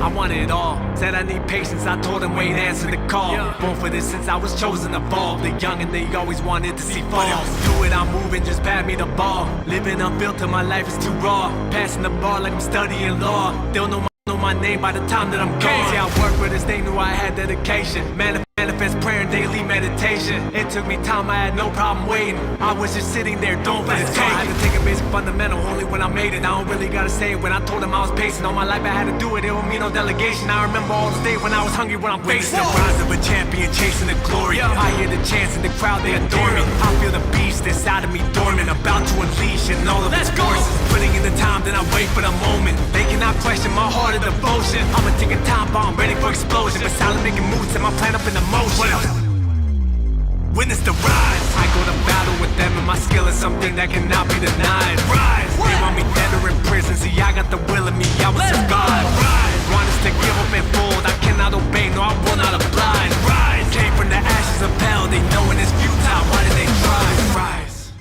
I wanted it all. Said I need patience, I told him wait, answer the call. Born for this since I was chosen to fall. The young and they always wanted to see fall. Do it, I'm moving, just pat me the ball. Living unfiltered, my life is too raw. Passing the bar like I'm studying law. They'll know my name by the time that I'm gone. See, I work with this, they knew I had dedication. Manifest prayer and daily meditation. It took me time, I had no problem waiting. I was just sitting there, don't let it take. I had to take a basic fundamental, only when I made it. I don't really gotta say it. When I told him I was pacing, all my life I had to do it. It don't mean no delegation. I remember all the days when I was hungry, when I'm facing the rise of a champion, chasing the glory. I hear the chants in the crowd, they adore me. I feel the beast inside of me dormant, about to unleash in all of its forces. Putting in the time, then I wait for the moment. They cannot question my heart of devotion. I'ma take a time bomb, ready for explosion. But silent making moves, set my plan up in the motion. Witness the rise. I go to battle with them, and my skill is something that cannot be denied. Rise. They want me dead or in prison. See, I got the will in me, I will survive. Rise. Want us to give up and fold. I cannot obey, no, I will not oblige. Rise. Came from the ashes of hell. They know it is futile. Why did they try? Rise.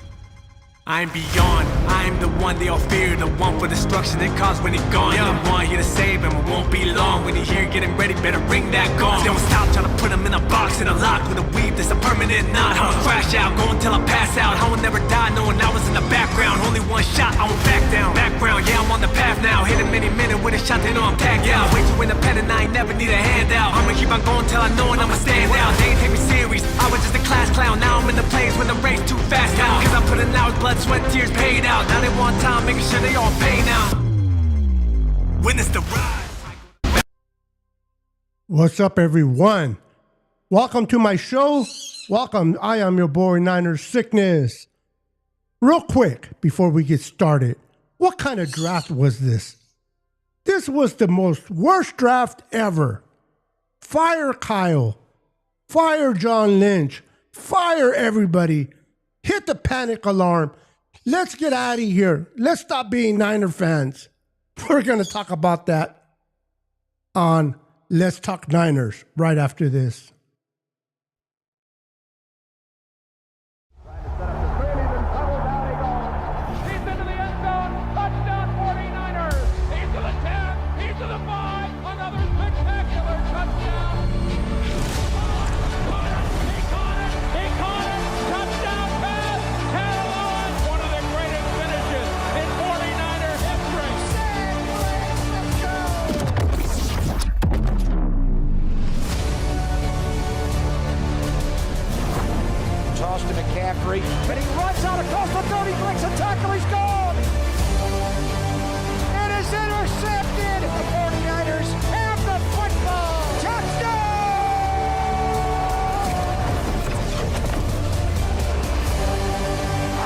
I am beyond, I am the one they all fear. The one for destruction they cause when he gone. The one here to save him, it won't be long. When he here getting ready, better ring that gong. Don't stop trying to put him in a box, in a lock with a weave that's a permanent knot. I won't crash out, go until I pass out. I will never die knowing I was in the background. Only one shot, I won't back down. Background, yeah, I'm on the path now. Hit him any minute with a shot, they know I'm tagged out. Way too independent, I ain't never need a handout. I'ma keep on going till I know and I'ma stand out. They ain't take me serious, I was just a class clown. Now I'm in the place when the race too fast now. Cause I'm putting out blood, sweat, tears paid out. Now they want time, making sure they all pay now. Witness the rise. What's up, everyone? Welcome to my show. Welcome. I am your boy, Niners Sickness. Real quick, before we get started, what kind of draft was this? This was the most worst draft ever. Fire Kyle. Fire John Lynch. Fire everybody. Hit the panic alarm. Let's get out of here. Let's stop being Niner fans. We're going to talk about that on Let's Talk Niners right after this. And he runs out across the 30, breaks a tackle, he's gone! It is intercepted! The 49ers have the football! Touchdown!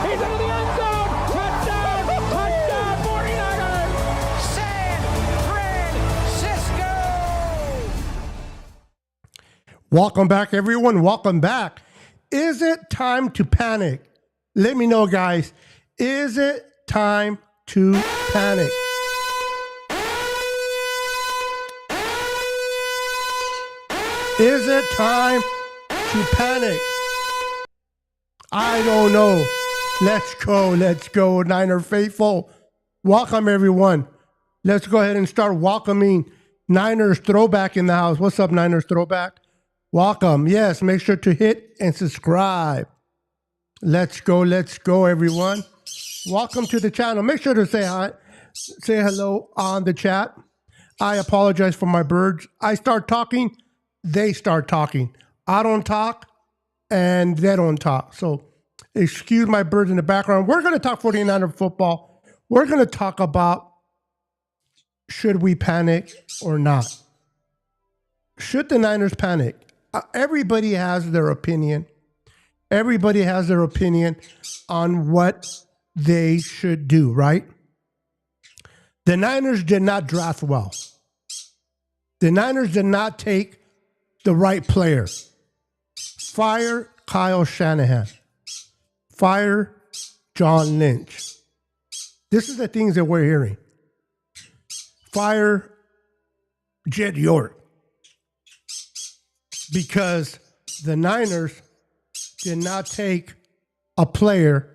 He's into the end zone! Touchdown! Touchdown, 49ers! San Francisco! Welcome back, everyone. Welcome back. Is it time to panic? Let me know, guys. Is it time to panic? Is it time to panic? I don't know. Let's go, Niner faithful. Welcome, everyone. Let's go ahead and start welcoming Niners Throwback in the house. What's up, Niners Throwback? Welcome. Yes, make sure to hit and subscribe. Let's go, everyone. Welcome to the channel. Make sure to say hi, say hello on the chat. I apologize for my birds. I start talking, they start talking. I don't talk, and they don't talk. So excuse my birds in the background. We're going to talk 49er football. We're going to talk about should we panic or not. Should the Niners panic? Everybody has their opinion. Everybody has their opinion on what they should do, right? The Niners did not draft well. The Niners did not take the right player. Fire Kyle Shanahan. Fire John Lynch. This is the things that we're hearing. Fire Jed York. Because the Niners did not take a player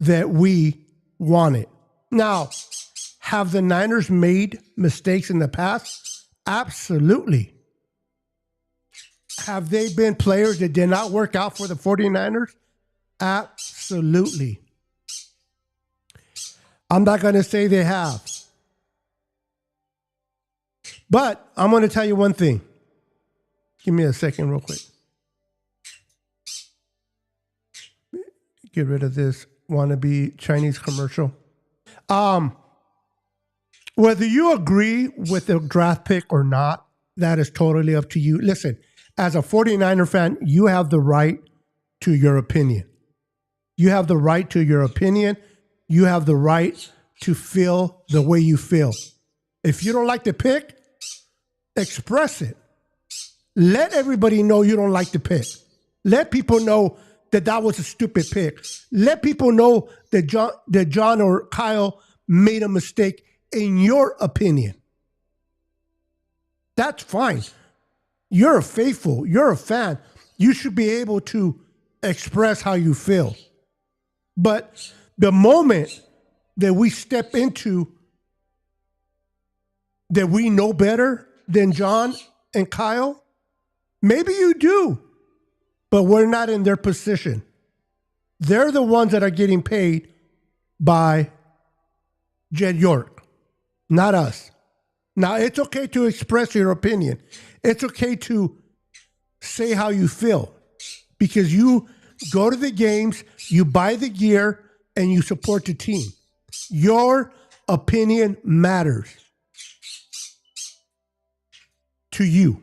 that we wanted. Now, have the Niners made mistakes in the past? Absolutely. Have they been players that did not work out for the 49ers? Absolutely. I'm not going to say they have. But I'm going to tell you one thing. Give me a second real quick. Get rid of this wannabe Chinese commercial. Whether you agree with the draft pick or not, that is totally up to you. Listen, as a 49er fan, you have the right to your opinion. You have the right to your opinion. You have the right to feel the way you feel. If you don't like the pick, express it. Let everybody know you don't like the pick. Let people know that that was a stupid pick. Let people know that John or Kyle made a mistake in your opinion. That's fine. You're a faithful. You're a fan. You should be able to express how you feel. But the moment that we step into that we know better than John and Kyle, maybe you do, but we're not in their position. They're the ones that are getting paid by Jed York, not us. Now, it's okay to express your opinion. It's okay to say how you feel because you go to the games, you buy the gear, and you support the team. Your opinion matters to you,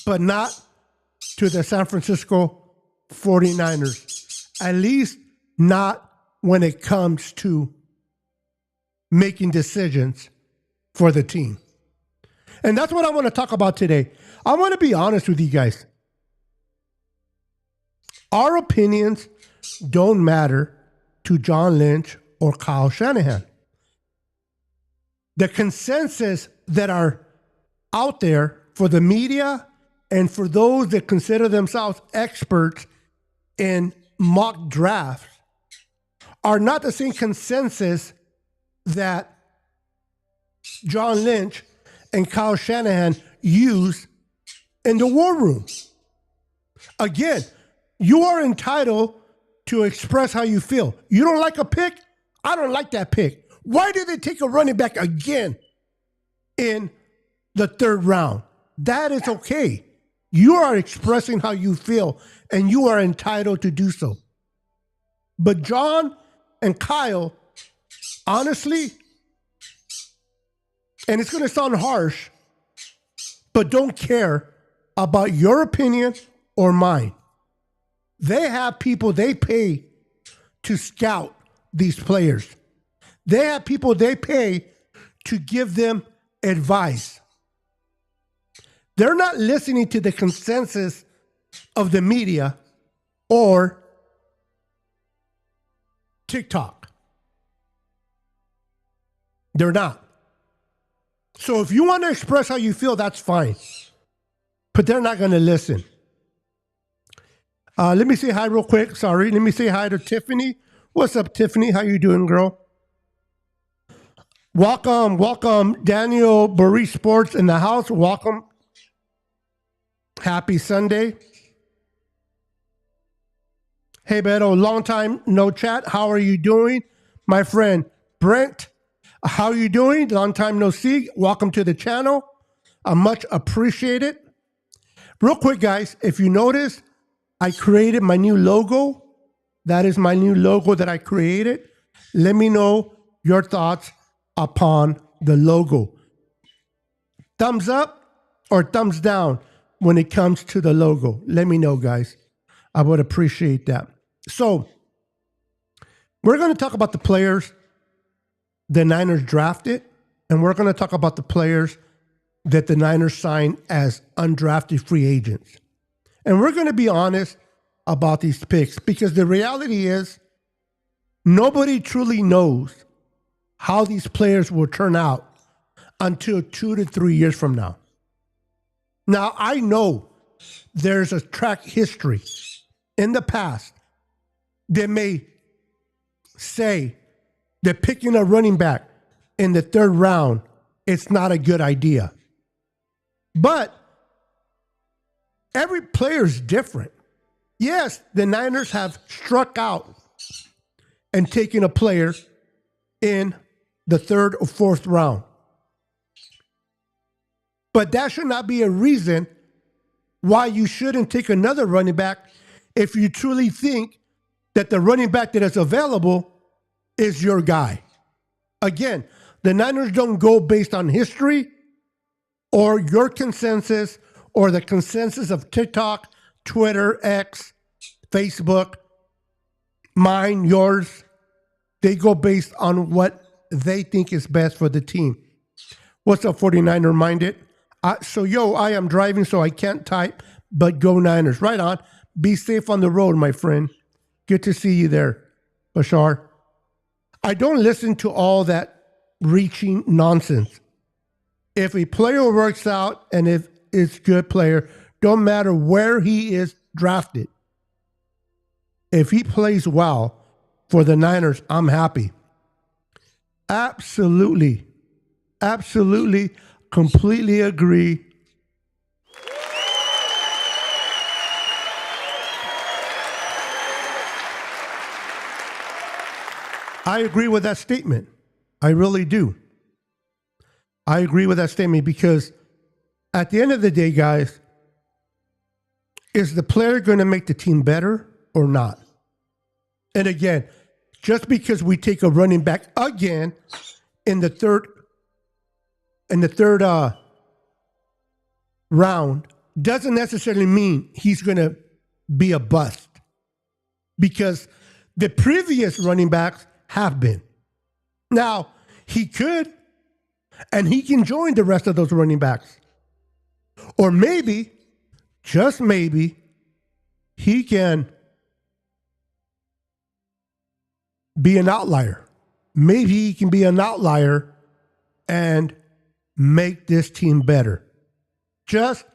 but not to the San Francisco 49ers, at least not when it comes to making decisions for the team. And that's what I want to talk about today. I want to be honest with you guys. Our opinions don't matter to John Lynch or Kyle Shanahan. The consensus that are out there for the media and for those that consider themselves experts in mock drafts are not the same consensus that John Lynch and Kyle Shanahan use in the war room. Again, you are entitled to express how you feel. You don't like a pick? I don't like that pick. Why did they take a running back again in the third round? That is okay. You are expressing how you feel, and you are entitled to do so. But John and Kyle, honestly, and it's going to sound harsh, but don't care about your opinion or mine. They have people they pay to scout these players. They have people they pay to give them advice. They're not listening to the consensus of the media or TikTok. They're not. So if you want to express how you feel, that's fine. But they're not going to listen. Let me say hi real quick. Sorry. Let me say hi to Tiffany. What's up, Tiffany? How you doing, girl? Welcome, Daniel Burry Sports in the house. Welcome. Happy Sunday. Hey, Beto, long time no chat. How are you doing? My friend Brent, how are you doing? Long time no see. Welcome to the channel. I much appreciate it. Real quick, guys, if you notice, I created my new logo. That is my new logo that I created. Let me know your thoughts upon the logo. Thumbs up or thumbs down when it comes to the logo. Let me know, guys. I would appreciate that. So, we're going to talk about the players the Niners drafted, and we're going to talk about the players that the Niners signed as undrafted free agents. And we're going to be honest about these picks because the reality is nobody truly knows how these players will turn out until 2 to 3 years from now. Now, I know there's a track history in the past that may say that picking a running back in the third round it's not a good idea. But every player is different. Yes, the Niners have struck out and taken a player in the third or fourth round. But that should not be a reason why you shouldn't take another running back if you truly think that the running back that is available is your guy. Again, the Niners don't go based on history or your consensus or the consensus of TikTok, Twitter, X, Facebook, mine, yours. They go based on what they think is best for the team. What's up, 49er Minded? I am driving, so I can't type, but go Niners. Right on. Be safe on the road, my friend. Good to see you there, Bashar. I don't listen to all that reaching nonsense. If a player works out and if it's a good player, don't matter where he is drafted. If he plays well for the Niners, I'm happy. Absolutely. Absolutely. Completely agree. I agree with that statement. I really do. I agree with that statement because at the end of the day, guys, is the player going to make the team better or not? And again, just because we take a running back again in the third round doesn't necessarily mean he's going to be a bust, because the previous running backs have been. Now, he could, and he can join the rest of those running backs. Or maybe, just maybe, he can be an outlier. Maybe he can be an outlier and make this team better. Just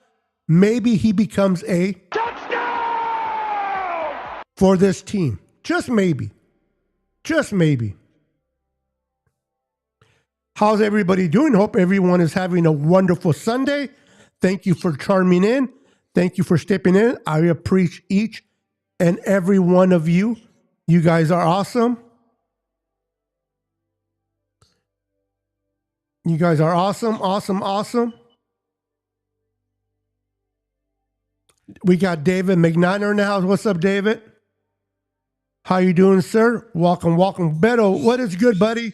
maybe he becomes a touchdown for this team. Just maybe. Just maybe. How's everybody doing? Hope everyone is having a wonderful Sunday. Thank you for charming in. Thank you for stepping in. I appreciate each and every one of you. You guys are awesome. You guys are awesome, awesome, awesome. We got David McNiner in the house. What's up, David? How you doing, sir? Welcome, welcome. Beto, what is good, buddy?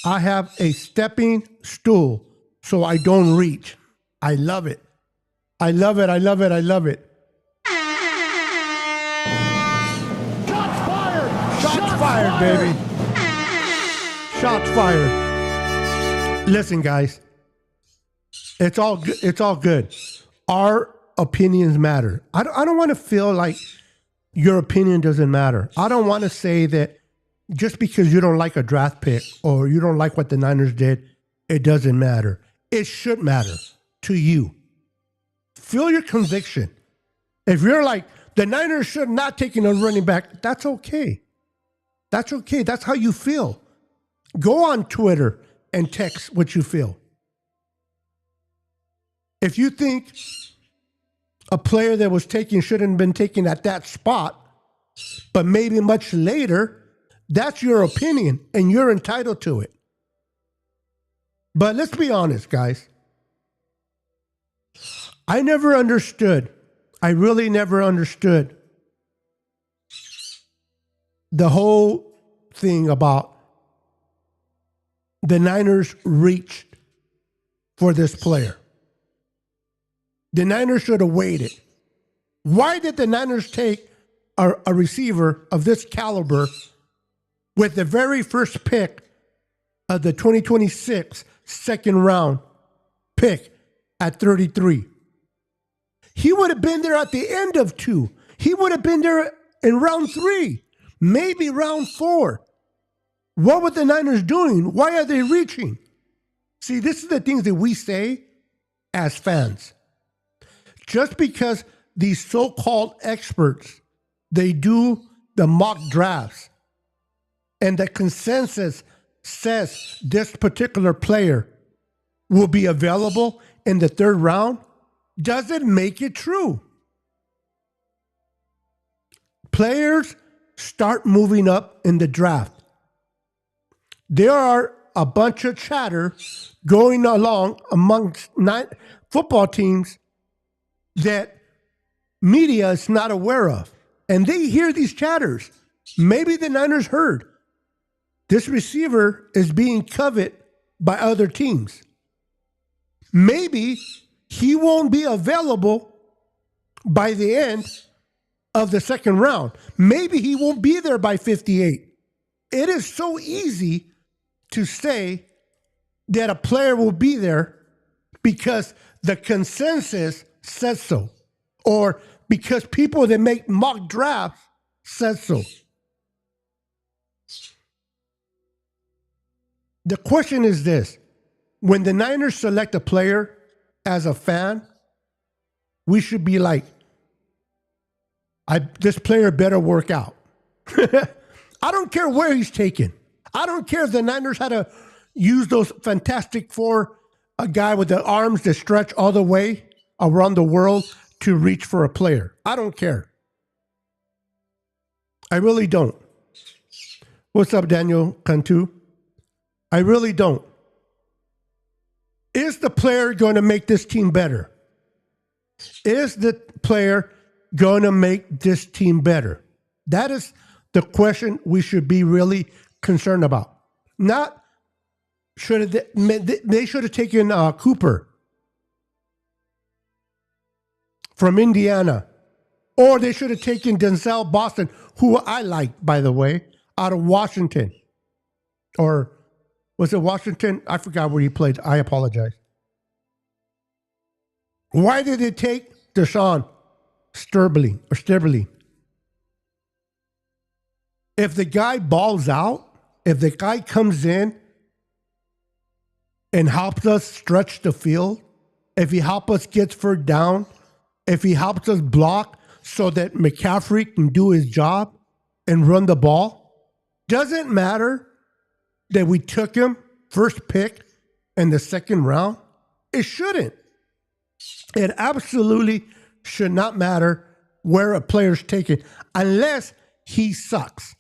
I have a stepping stool so I don't reach. I love it. I love it. I love it. I love it. Shots fired! Shots fired, baby. Shots fired. Listen, guys. It's all good. It's all good. Our opinions matter. I don't want to feel like your opinion doesn't matter. I don't want to say that just because you don't like a draft pick or you don't like what the Niners did, it doesn't matter. It should matter to you. Feel your conviction. If you're like, the Niners should not taking a running back, that's okay. That's okay. That's how you feel. Go on Twitter and text what you feel. If you think a player that was taken shouldn't have been taken at that spot, but maybe much later, that's your opinion and you're entitled to it. But let's be honest, guys. I never understood. I really never understood the whole thing about the Niners reached for this player. The Niners should have waited. Why did the Niners take a receiver of this caliber with the very first pick of the 2026 second round pick at 33? He would have been there at the end of 2. He would have been there in round 3, maybe round 4. What were the Niners doing? Why are they reaching? See, this is the things that we say as fans. Just because these so-called experts, they do the mock drafts and the consensus says this particular player will be available in the third round doesn't make it true. Players start moving up in the draft. There are a bunch of chatter going along amongst football teams that media is not aware of. And they hear these chatters. Maybe the Niners heard this receiver is being coveted by other teams. Maybe he won't be available by the end of the second round. Maybe he won't be there by 58. It is so easy to say that a player will be there because the consensus says so, or because people that make mock drafts says so. The question is this: when the Niners select a player as a fan, we should be like, this player better work out. I don't care where he's taken. I don't care if the Niners had to use those Fantastic Four, a guy with the arms that stretch all the way around the world to reach for a player. I don't care. I really don't. What's up, Daniel Cantu? I really don't. Is the player going to make this team better? Is the player going to make this team better? That is the question we should be really concerned about. Not should they should have taken Cooper from Indiana, or they should have taken Denzel Boston, who I like, by the way, out of Washington. Or was it Washington? I forgot where he played. I apologize. Why did they take Deshaun Sterling? If the guy balls out, if the guy comes in and helps us stretch the field, if he helps us get third down, if he helps us block so that McCaffrey can do his job and run the ball, doesn't matter that we took him first pick in the second round. It shouldn't. It absolutely should not matter where a player's taken unless he sucks.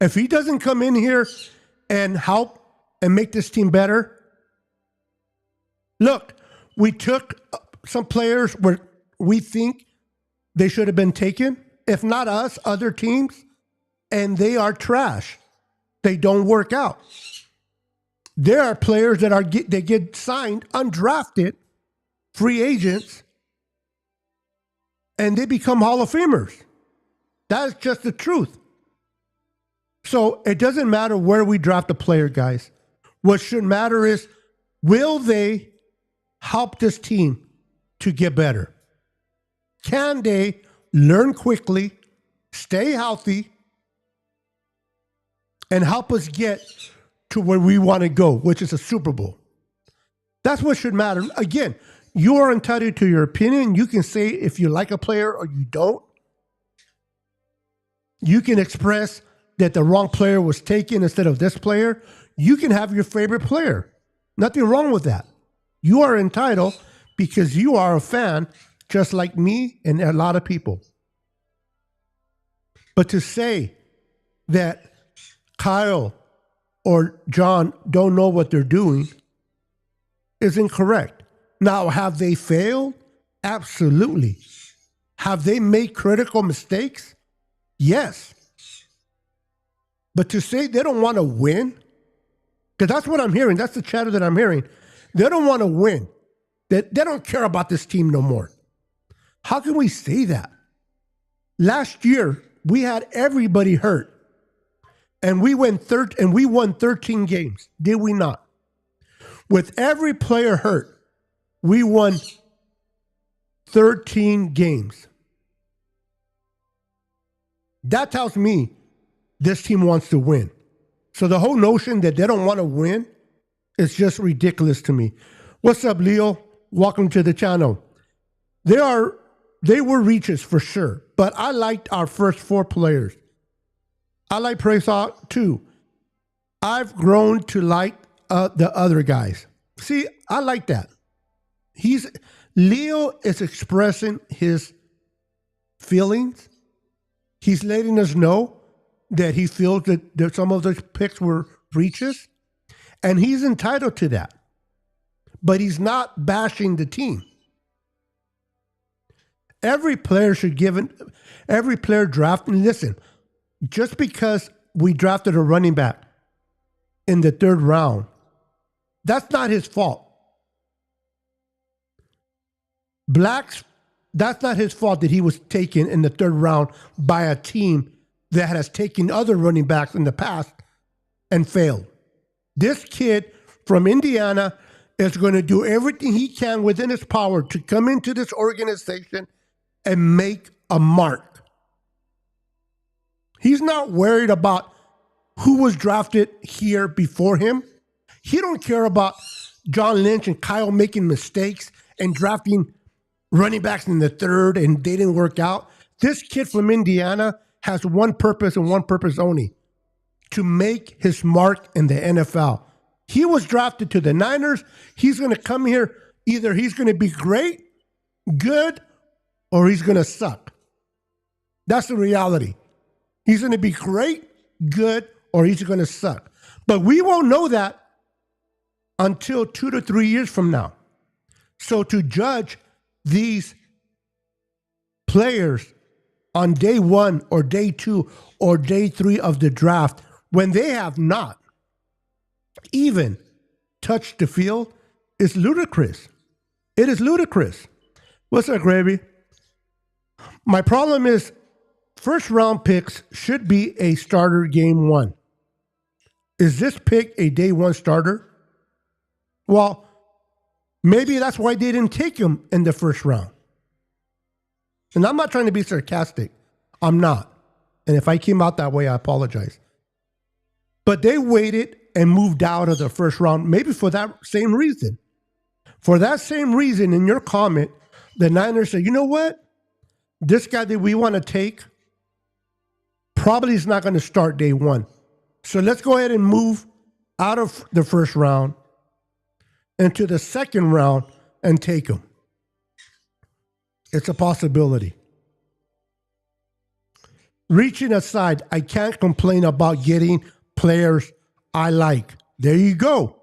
If he doesn't come in here and help and make this team better, look, we took some players where we think they should have been taken, if not us, other teams, and they are trash. They don't work out. There are players that they get signed undrafted, free agents, and they become Hall of Famers. That is just the truth. So it doesn't matter where we draft a player, guys. What should matter is, will they help this team to get better? Can they learn quickly, stay healthy, and help us get to where we want to go, which is a Super Bowl? That's what should matter. Again, you are entitled to your opinion. You can say if you like a player or you don't. You can express that the wrong player was taken instead of this player. You can have your favorite player. Nothing wrong with that. You are entitled because you are a fan, just like me and a lot of people. But to say that Kyle or John don't know what they're doing is incorrect. Now, have they failed? Absolutely. Have they made critical mistakes? Yes. But to say they don't want to win, because that's what I'm hearing. That's the chatter that I'm hearing. They don't want to win. They don't care about this team no more. How can we say that? Last year, we had everybody hurt. And we won 13 games. Did we not? With every player hurt, we won 13 games. That tells me this team wants to win. So the whole notion that they don't want to win is just ridiculous to me. What's up, Leo? Welcome to the channel. They were reaches for sure, but I liked our first four players. I like Prescott too. I've grown to like the other guys. See, I like that. Leo is expressing his feelings. He's letting us know that he feels that some of those picks were reaches, and he's entitled to that. But he's not bashing the team. Every player draft, and listen, just because we drafted a running back in the 3rd round, that's not his fault. That's not his fault that he was taken in the 3rd round by a team that has taken other running backs in the past and failed. This kid from Indiana is going to do everything he can within his power to come into this organization and make a mark. He's not worried about who was drafted here before him. He don't care about John Lynch and Kyle making mistakes and drafting running backs in the 3rd and they didn't work out. This kid from Indiana has one purpose and one purpose only: to make his mark in the NFL. He was drafted to the Niners. He's going to come here. Either he's going to be great, good, or he's going to suck. That's the reality. He's going to be great, good, or he's going to suck. But we won't know that until 2 to 3 years from now. So to judge these players on day 1 or day 2 or day 3 of the draft when they have not even touched the field is ludicrous. It is ludicrous. What's up, Gravy? My problem is 1st round picks should be a starter game 1. Is this pick a day 1 starter? Well, maybe that's why they didn't take him in the 1st round. And I'm not trying to be sarcastic. I'm not. And if I came out that way, I apologize. But they waited and moved out of the 1st round, maybe for that same reason. For that same reason, in your comment, the Niners said, you know what? This guy that we want to take probably is not going to start day 1. So let's go ahead and move out of the 1st round into the 2nd round and take him. It's a possibility. Reaching aside, I can't complain about getting players I like. There you go.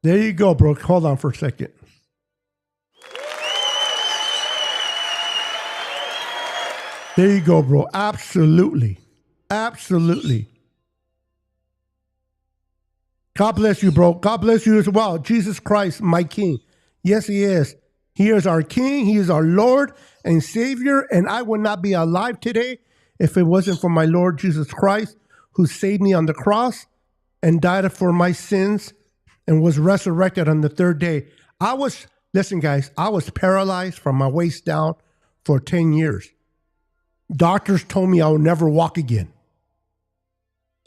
There you go, bro. Hold on for a second. There you go, bro. Absolutely. Absolutely. God bless you, bro. God bless you as well. Jesus Christ, my King. Yes, he is. He is our King. He is our Lord and Savior. And I would not be alive today if it wasn't for my Lord Jesus Christ, who saved me on the cross and died for my sins and was resurrected on the 3rd day. Listen, guys, I was paralyzed from my waist down for 10 years. Doctors told me I would never walk again.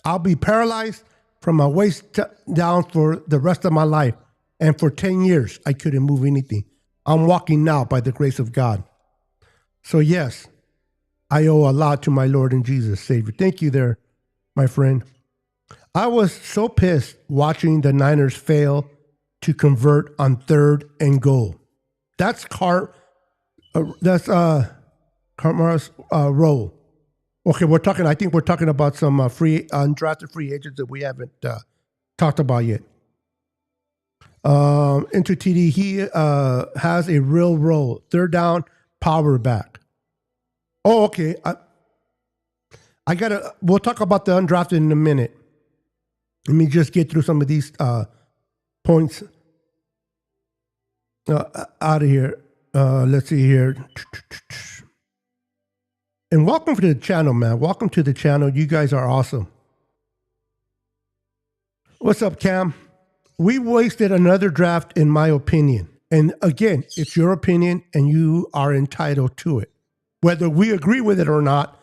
I'll be paralyzed from my waist down for the rest of my life. And for 10 years, I couldn't move anything. I'm walking now by the grace of God. So yes, I owe a lot to my Lord and Jesus Savior. Thank you there, my friend. I was so pissed watching the Niners fail to convert on 3rd and goal. That's Kamara's role. Okay, I think we're talking about some undrafted free agents that we haven't talked about yet. Into TD, he has a real role. 3rd down, power back. Oh, okay. We'll talk about the undrafted in a minute. Let me just get through some of these points out of here. Let's see here. And welcome to the channel, man. Welcome to the channel. You guys are awesome. What's up, Cam? We wasted another draft, in my opinion. And again, it's your opinion, and you are entitled to it. Whether we agree with it or not,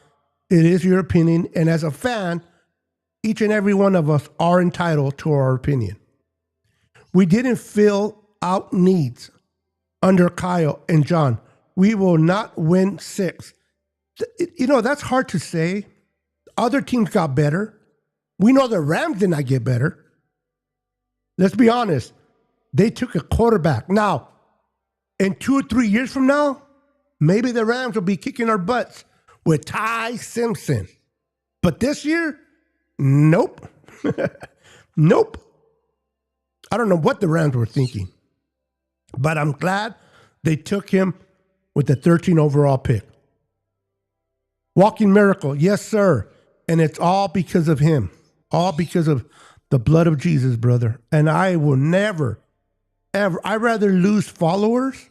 it is your opinion. And as a fan, each and every one of us are entitled to our opinion. We didn't fill out needs under Kyle and John. We will not win 6. You know, that's hard to say. Other teams got better. We know the Rams did not get better. let's be honest. They took a quarterback. Now, in 2 or 3 years from now, maybe the Rams will be kicking our butts with Ty Simpson. But this year, nope. Nope. I don't know what the Rams were thinking. But I'm glad they took him with the 13 overall pick. Walking miracle, yes, sir. And it's all because of him. All because of the blood of Jesus, brother. And I will never, ever, I'd rather lose followers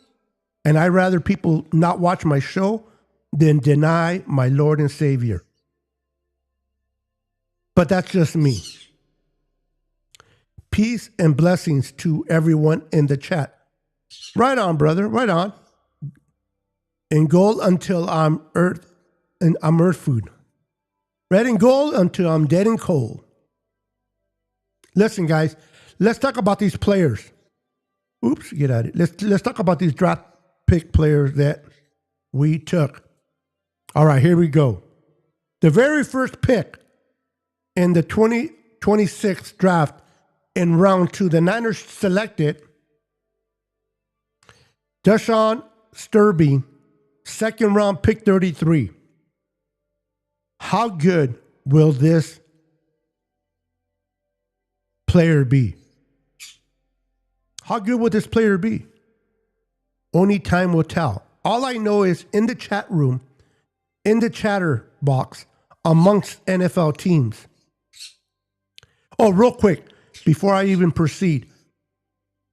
and I'd rather people not watch my show than deny my Lord and Savior. But that's just me. Peace and blessings to everyone in the chat. Right on, brother. Right on. In gold until I'm earth food. Red and gold until I'm dead and cold. Listen, guys, let's talk about these players. Oops, get at it. Let's talk about these draft pick players that we took. All right, here we go. The very first pick in the 2026 draft in round 2, the Niners selected Deshaun Sturby, second round pick 33. How good will this player be? How good will this player be? Only time will tell. All I know is in the chat room, in the chatter box, amongst NFL teams. Oh, real quick, before I even proceed,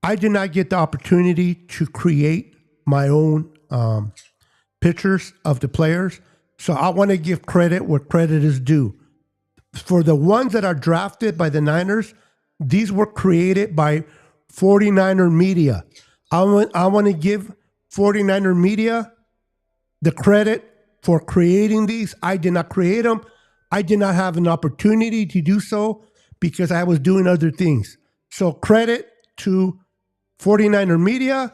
I did not get the opportunity to create my own pictures of the players. So I want to give credit where credit is due. For the ones that are drafted by the Niners, these were created by 49er Media. I want to give 49er Media the credit for creating these. I did not create them. I did not have an opportunity to do so because I was doing other things. So credit to 49er Media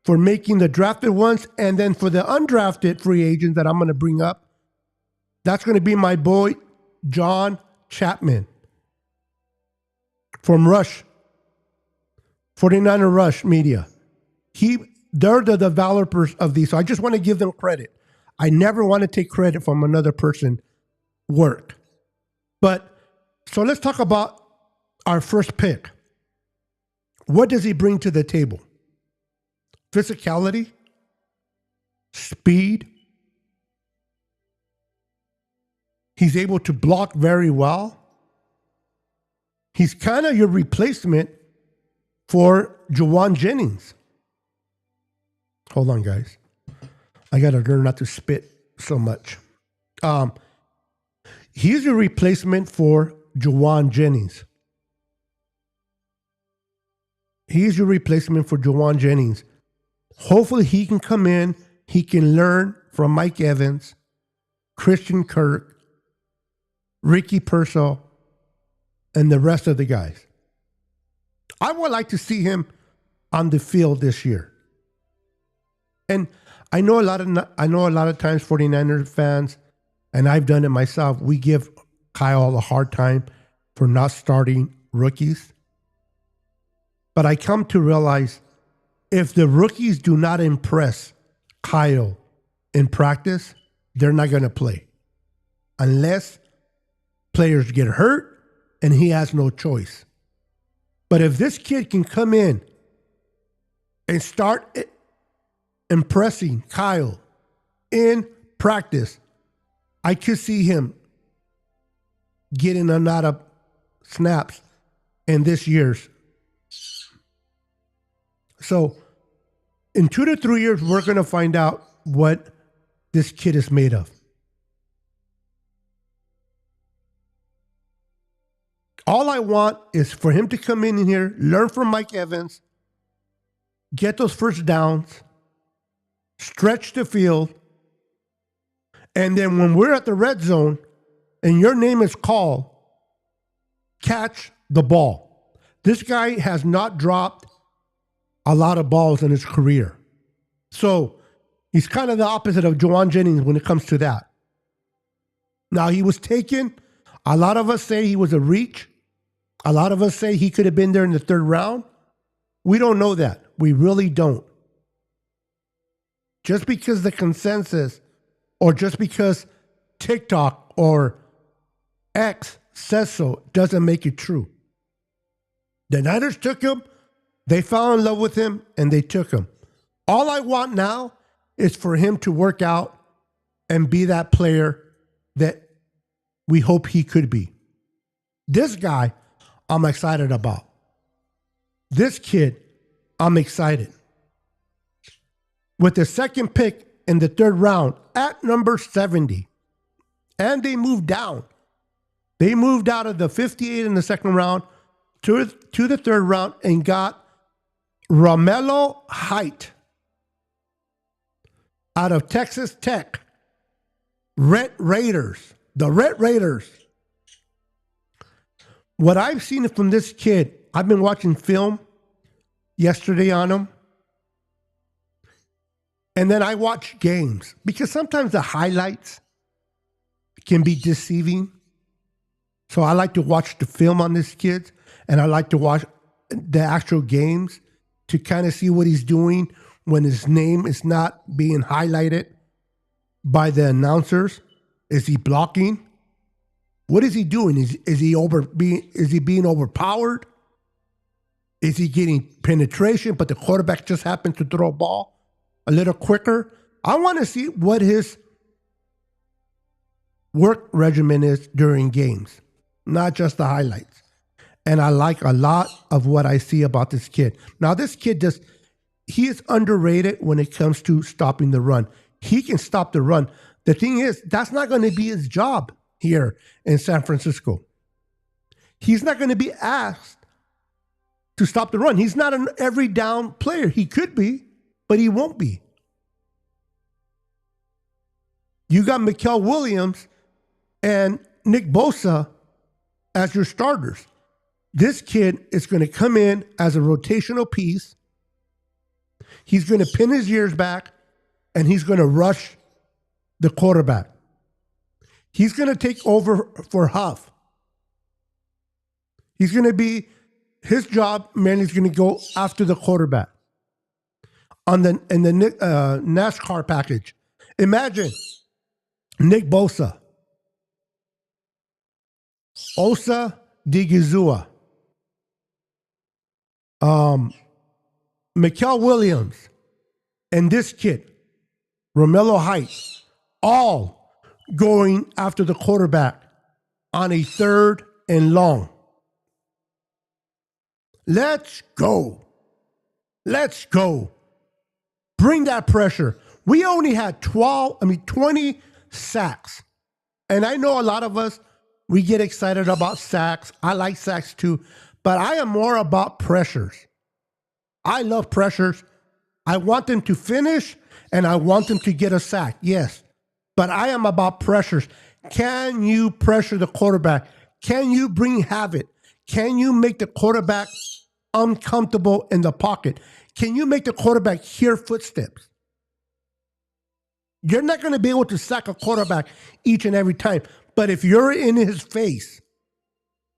for making the drafted ones, and then for the undrafted free agents that I'm going to bring up, that's going to be my boy, John Chapman from Rush, 49er Rush Media. They're the developers of these, so I just want to give them credit. I never want to take credit from another person's work. But, so let's talk about our first pick. What does he bring to the table? Physicality, speed. He's able to block very well. He's kind of your replacement for Jauan Jennings. Hold on, guys. I got to learn not to spit so much. He's your replacement for Jauan Jennings. He's your replacement for Jauan Jennings. Hopefully he can come in, he can learn from Mike Evans, Christian Kirk, Ricky Pearsall, and the rest of the guys. I would like to see him on the field this year. And I know a lot of times 49ers fans, and I've done it myself, we give Kyle a hard time for not starting rookies. But I come to realize if the rookies do not impress Kyle in practice, they're not going to play. Unless players get hurt and he has no choice. But if this kid can come in and start impressing Kyle in practice, I could see him getting a lot of snaps in this year's. So in 2 to 3 years, we're going to find out what this kid is made of. All I want is for him to come in here, learn from Mike Evans, get those first downs, stretch the field, and then when we're at the red zone and your name is called, catch the ball. This guy has not dropped a lot of balls in his career. So he's kind of the opposite of Jauan Jennings when it comes to that. Now, he was taken. A lot of us say he was a reach. A lot of us say he could have been there in the third round. We don't know that. We really don't. Just because the consensus, or just because TikTok or X says so, doesn't make it true. The Niners took him, they fell in love with him, and they took him. All I want now is for him to work out and be that player that we hope he could be. This guy, I'm excited about. This kid, I'm excited. With the second pick in the third round at number 70, and they moved down. They moved out of the 58 in the second round to the third round and got Romello Height out of Texas Tech. Red Raiders. The Red Raiders. What I've seen from this kid, I've been watching film yesterday on him. And then I watch games because sometimes the highlights can be deceiving. So I like to watch the film on this kid, and I like to watch the actual games to kind of see what he's doing when his name is not being highlighted by the announcers. Is he blocking? What is he doing? Is he being overpowered? Is he getting penetration, but the quarterback just happened to throw a ball a little quicker? I want to see what his work regimen is during games, not just the highlights. And I like a lot of what I see about this kid. Now, this kid he is underrated when it comes to stopping the run. He can stop the run. The thing is, that's not going to be his job here in San Francisco. He's not going to be asked to stop the run. He's not an every down player. He could be, but he won't be. You got Mikael Williams and Nick Bosa as your starters. This kid is going to come in as a rotational piece. He's going to pin his ears back, and he's going to rush the quarterback. He's going to take over for Huff. He's going to be, his job, man, he's going to go after the quarterback. In the NASCAR package, imagine Nick Bosa, Osa Digizua, Mikael Williams, and this kid, Romello Heights, all going after the quarterback on a 3rd and long. Let's go. Let's go. Bring that pressure. We only had 20 sacks. And I know a lot of us, we get excited about sacks. I like sacks too, but I am more about pressures. I love pressures. I want them to finish and I want them to get a sack. Yes, but I am about pressures. Can you pressure the quarterback? Can you bring havoc? Can you make the quarterback uncomfortable in the pocket? Can you make the quarterback hear footsteps? You're not going to be able to sack a quarterback each and every time. But if you're in his face,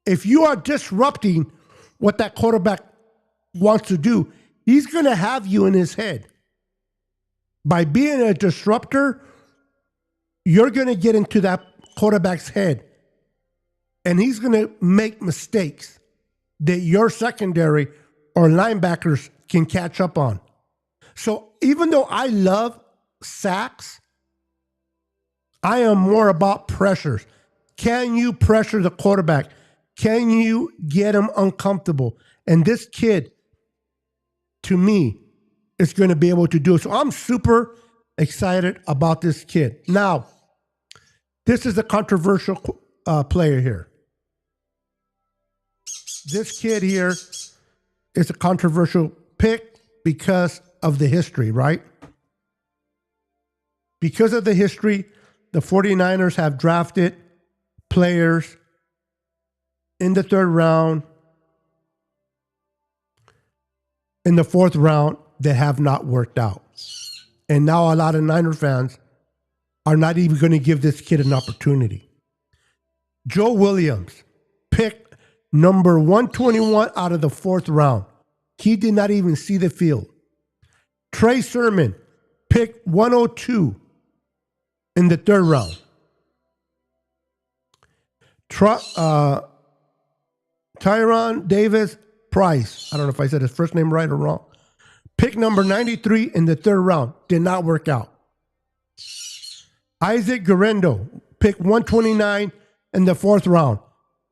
if you are disrupting what that quarterback wants to do, he's going to have you in his head. By being a disruptor, you're going to get into that quarterback's head. And he's going to make mistakes that your secondary or linebackers can catch up on. So even though I love sacks, I am more about pressures. Can you pressure the quarterback? Can you get him uncomfortable? And this kid, to me, is going to be able to do it. So I'm super excited about this kid. Now, this is a controversial player here. This kid here is a controversial pick because of the history, right? Because of the history, the 49ers have drafted players in the 3rd round, in the 4th round that have not worked out. And now a lot of Niner fans are not even going to give this kid an opportunity. Joe Williams, pick number 121 out of the 4th round. He did not even see the field. Trey Sermon, pick 102 in the 3rd round. Tyron Davis Price, I don't know if I said his first name right or wrong. Pick number 93 in the 3rd round. Did not work out. Isaac Guerrero, pick 129 in the 4th round.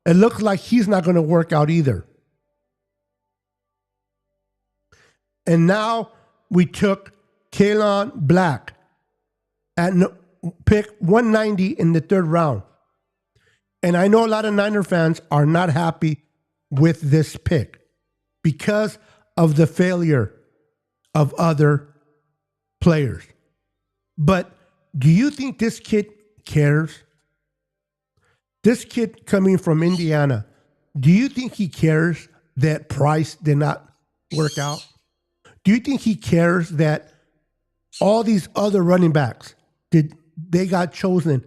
It looks like he's not going to work out either. And now we took Kalon Black at pick 190 in the 3rd round. And I know a lot of Niner fans are not happy with this pick because of the failure of other players. But do you think this kid cares? This kid coming from Indiana, do you think he cares that Price did not work out? Do you think he cares that all these other running backs they got chosen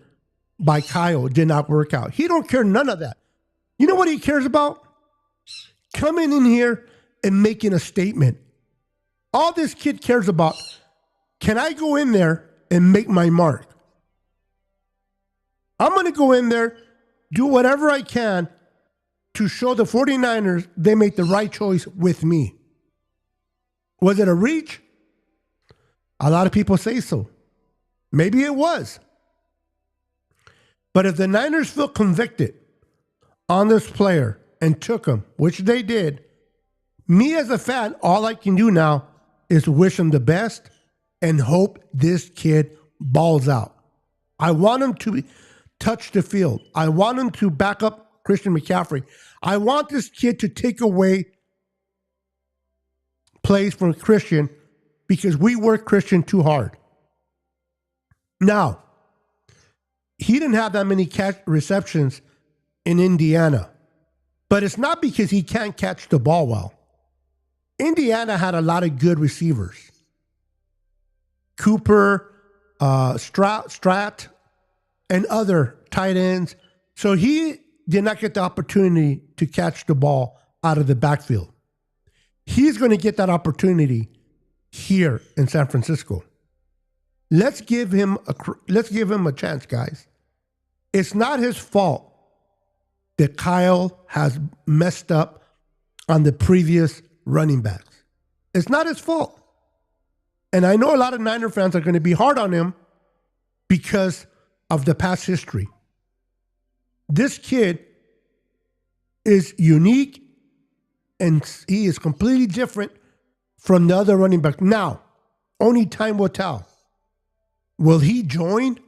by Kyle did not work out? He don't care none of that. You know what he cares about? Coming in here and making a statement. All this kid cares about, can I go in there and make my mark? I'm going to go in there, do whatever I can to show the 49ers they made the right choice with me. Was it a reach? A lot of people say so. Maybe it was. But if the Niners feel convicted on this player and took him, which they did, me as a fan, all I can do now is wish him the best and hope this kid balls out. I want him to touch the field. I want him to back up Christian McCaffrey. I want this kid to take away plays from Christian because we work Christian too hard. Now, he didn't have that many catch receptions in Indiana, but it's not because he can't catch the ball well. Indiana had a lot of good receivers. Cooper, Strat, and other tight ends. So he did not get the opportunity to catch the ball out of the backfield. He's going to get that opportunity here in San Francisco. Let's give him a chance, guys. It's not his fault that Kyle has messed up on the previous running backs. It's not his fault. And I know a lot of Niner fans are going to be hard on him because of the past history. This kid is unique and he is completely different from the other running backs. Now, only time will tell. Will he join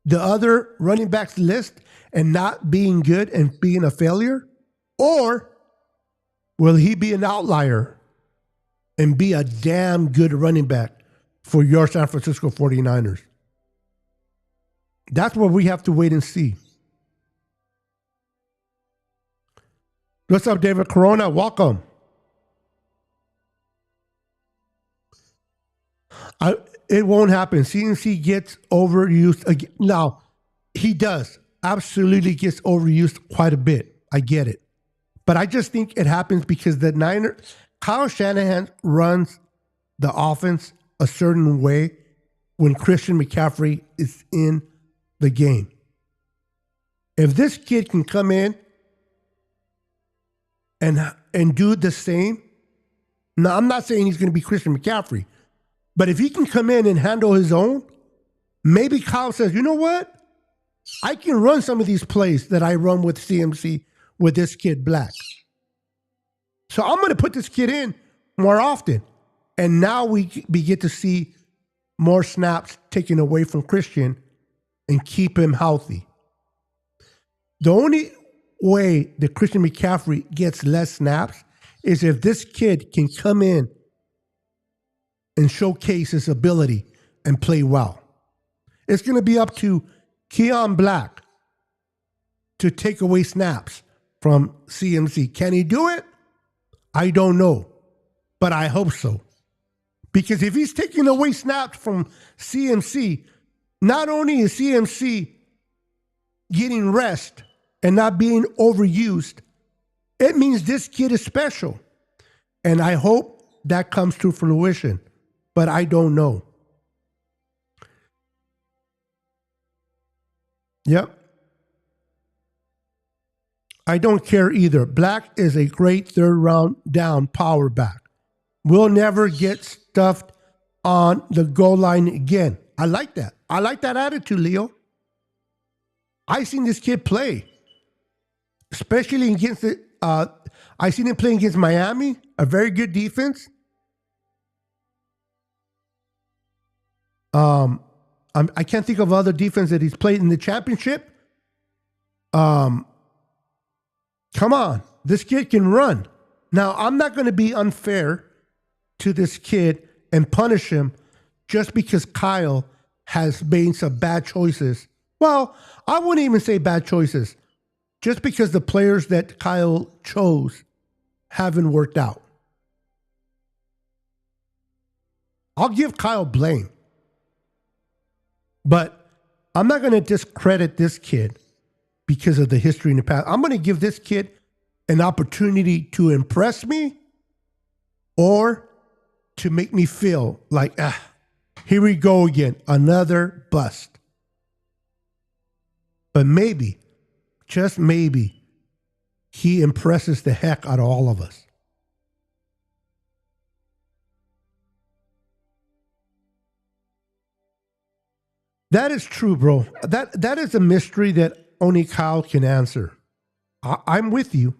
the other running backs list and not being good and being a failure? Or will he be an outlier and be a damn good running back for your San Francisco 49ers? That's what we have to wait and see. What's up, David Corona? Welcome. It won't happen. CMC gets overused again. Now, he does. Absolutely gets overused quite a bit. I get it. But I just think it happens because the Niners, Kyle Shanahan runs the offense a certain way when Christian McCaffrey is in the game. If this kid can come in and do the same, now I'm not saying he's going to be Christian McCaffrey, but if he can come in and handle his own, maybe Kyle says, you know what? I can run some of these plays that I run with CMC with this kid Black. So I'm going to put this kid in more often. And now we get to see more snaps taken away from Christian and keep him healthy. The only way that Christian McCaffrey gets less snaps is if this kid can come in and showcase his ability and play well. It's going to be up to Keon Black to take away snaps from CMC. Can he do it? I don't know, but I hope so. Because if he's taking away snaps from CMC, not only is CMC getting rest and not being overused, It means this kid is special. And I hope that comes to fruition. But I don't know. Yep. I don't care either. Black is a great third round down power back. We'll never get stuffed on the goal line again. I like that. I like that attitude, Leo. I seen this kid play, especially against the. I seen him playing against Miami, a very good defense. I can't think of other defense that he's played in the championship. Come on, this kid can run. Now, I'm not going to be unfair to this kid and punish him just because Kyle has made some bad choices. Well, I wouldn't even say bad choices. Just because the players that Kyle chose haven't worked out. I'll give Kyle blame. But I'm not going to discredit this kid because of the history in the past. I'm going to give this kid an opportunity to impress me or to make me feel like, here we go again, another bust. But maybe, just maybe, he impresses the heck out of all of us. That is true, bro. That is a mystery that only Kyle can answer. I'm with you.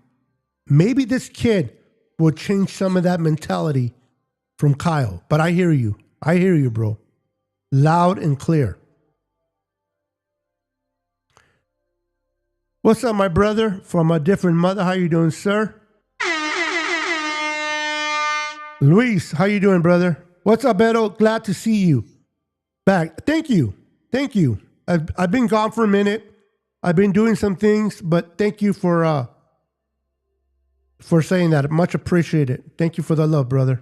Maybe this kid will change some of that mentality from Kyle. But I hear you. I hear you, bro. Loud and clear. What's up, my brother? From a different mother. How you doing, sir? Luis, how you doing, brother? What's up, Beto? Glad to see you back. Thank you. Thank you. I've been gone for a minute. I've been doing some things, but thank you for saying that. Much appreciated. Thank you for the love, brother.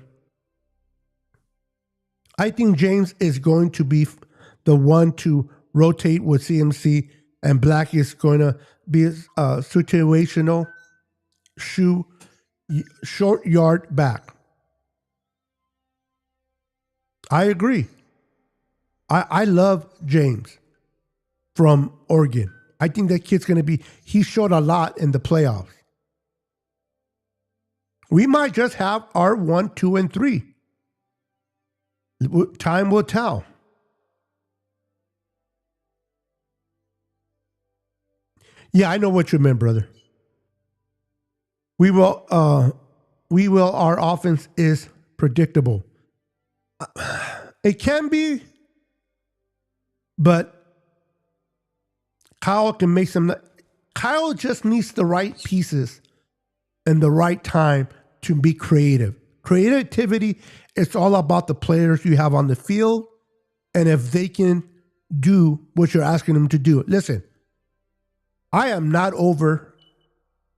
I think James is going to be the one to rotate with CMC, and Black is going to be a situational short yard back. I agree. I love James from Oregon. I think that kid's going to be, he showed a lot in the playoffs. We might just have our 1, 2, and 3. Time will tell. Yeah, I know what you meant, brother. Our offense is predictable. It can be, but Kyle can make some. Kyle just needs the right pieces and the right time to be creative. Creativity, it's all about the players you have on the field and if they can do what you're asking them to do. Listen, I am not over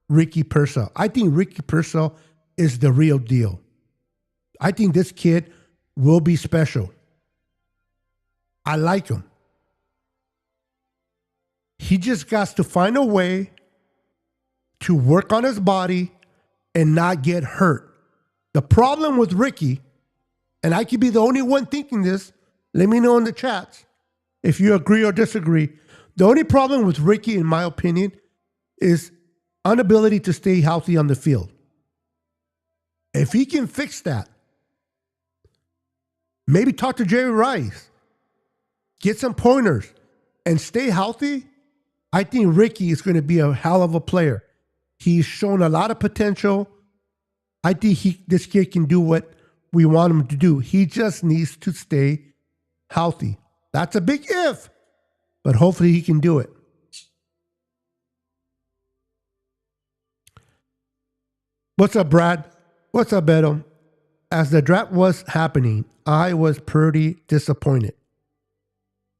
Ricky Purcell. I think Ricky Purcell is the real deal. I think this kid will be special. I like him. He just got to find a way to work on his body and not get hurt. The problem with Ricky, and I could be the only one thinking this, let me know in the chats if you agree or disagree. The only problem with Ricky, in my opinion, is inability to stay healthy on the field. If he can fix that, maybe talk to Jerry Rice, get some pointers, and stay healthy, I think Ricky is going to be a hell of a player. He's shown a lot of potential. I think this kid can do what we want him to do. He just needs to stay healthy. That's a big if, but hopefully he can do it. What's up, Brad? What's up, Beto? As the draft was happening, I was pretty disappointed.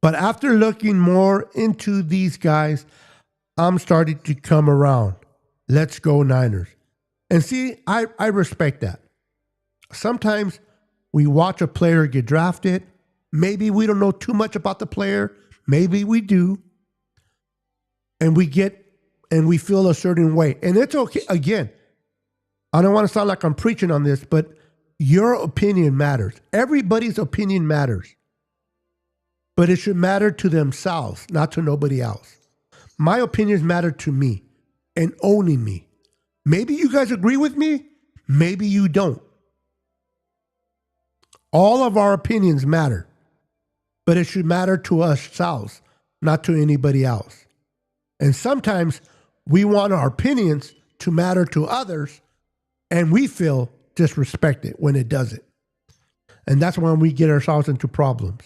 But after looking more into these guys, I'm starting to come around. Let's go Niners. And see, I respect that. Sometimes we watch a player get drafted. Maybe we don't know too much about the player. Maybe we do. And we feel a certain way. And it's okay. Again, I don't want to sound like I'm preaching on this, but your opinion matters. Everybody's opinion matters. But it should matter to themselves, not to nobody else. My opinions matter to me and only me. Maybe you guys agree with me. Maybe you don't. All of our opinions matter, but it should matter to ourselves, not to anybody else. And sometimes we want our opinions to matter to others, and we feel disrespected when it doesn't. And that's when we get ourselves into problems.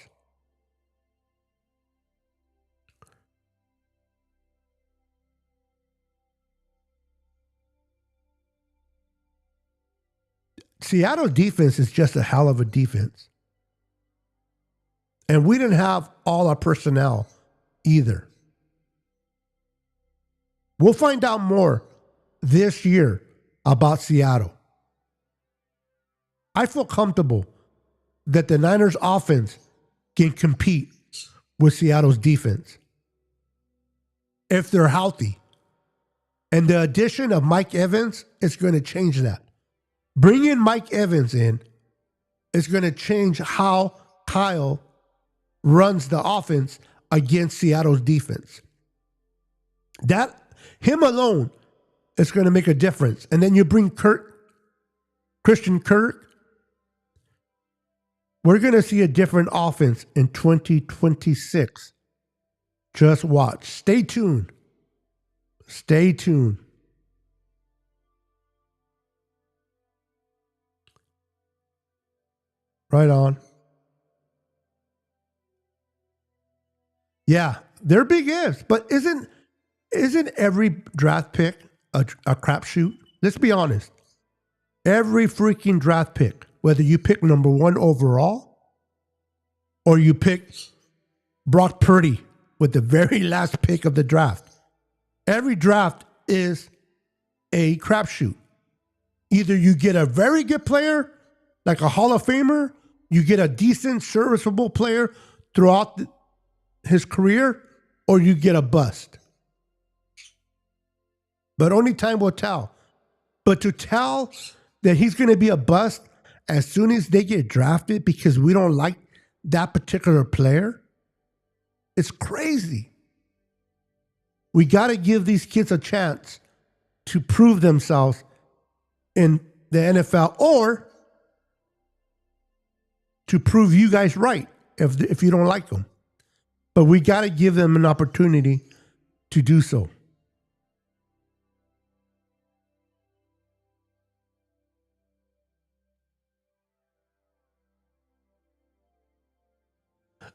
Seattle defense is just a hell of a defense. And we didn't have all our personnel either. We'll find out more this year about Seattle. I feel comfortable that the Niners offense can compete with Seattle's defense if they're healthy. And the addition of Mike Evans is going to change that. Bringing Mike Evans in is going to change how Kyle runs the offense against Seattle's defense. That, him alone, is going to make a difference. And then you bring Christian Kirk. We're going to see a different offense in 2026. Just watch. Stay tuned. Stay tuned. Right on. Yeah, they're big ifs, but isn't every draft pick a crapshoot? Let's be honest. Every freaking draft pick, whether you pick number 1 overall or you pick Brock Purdy with the very last pick of the draft, every draft is a crapshoot. Either you get a very good player, like a Hall of Famer, you get a decent, serviceable player throughout his career, or you get a bust. But only time will tell. But to tell that he's going to be a bust as soon as they get drafted because we don't like that particular player, it's crazy. We got to give these kids a chance to prove themselves in the NFL, or to prove you guys right if you don't like them. But we got to give them an opportunity to do so.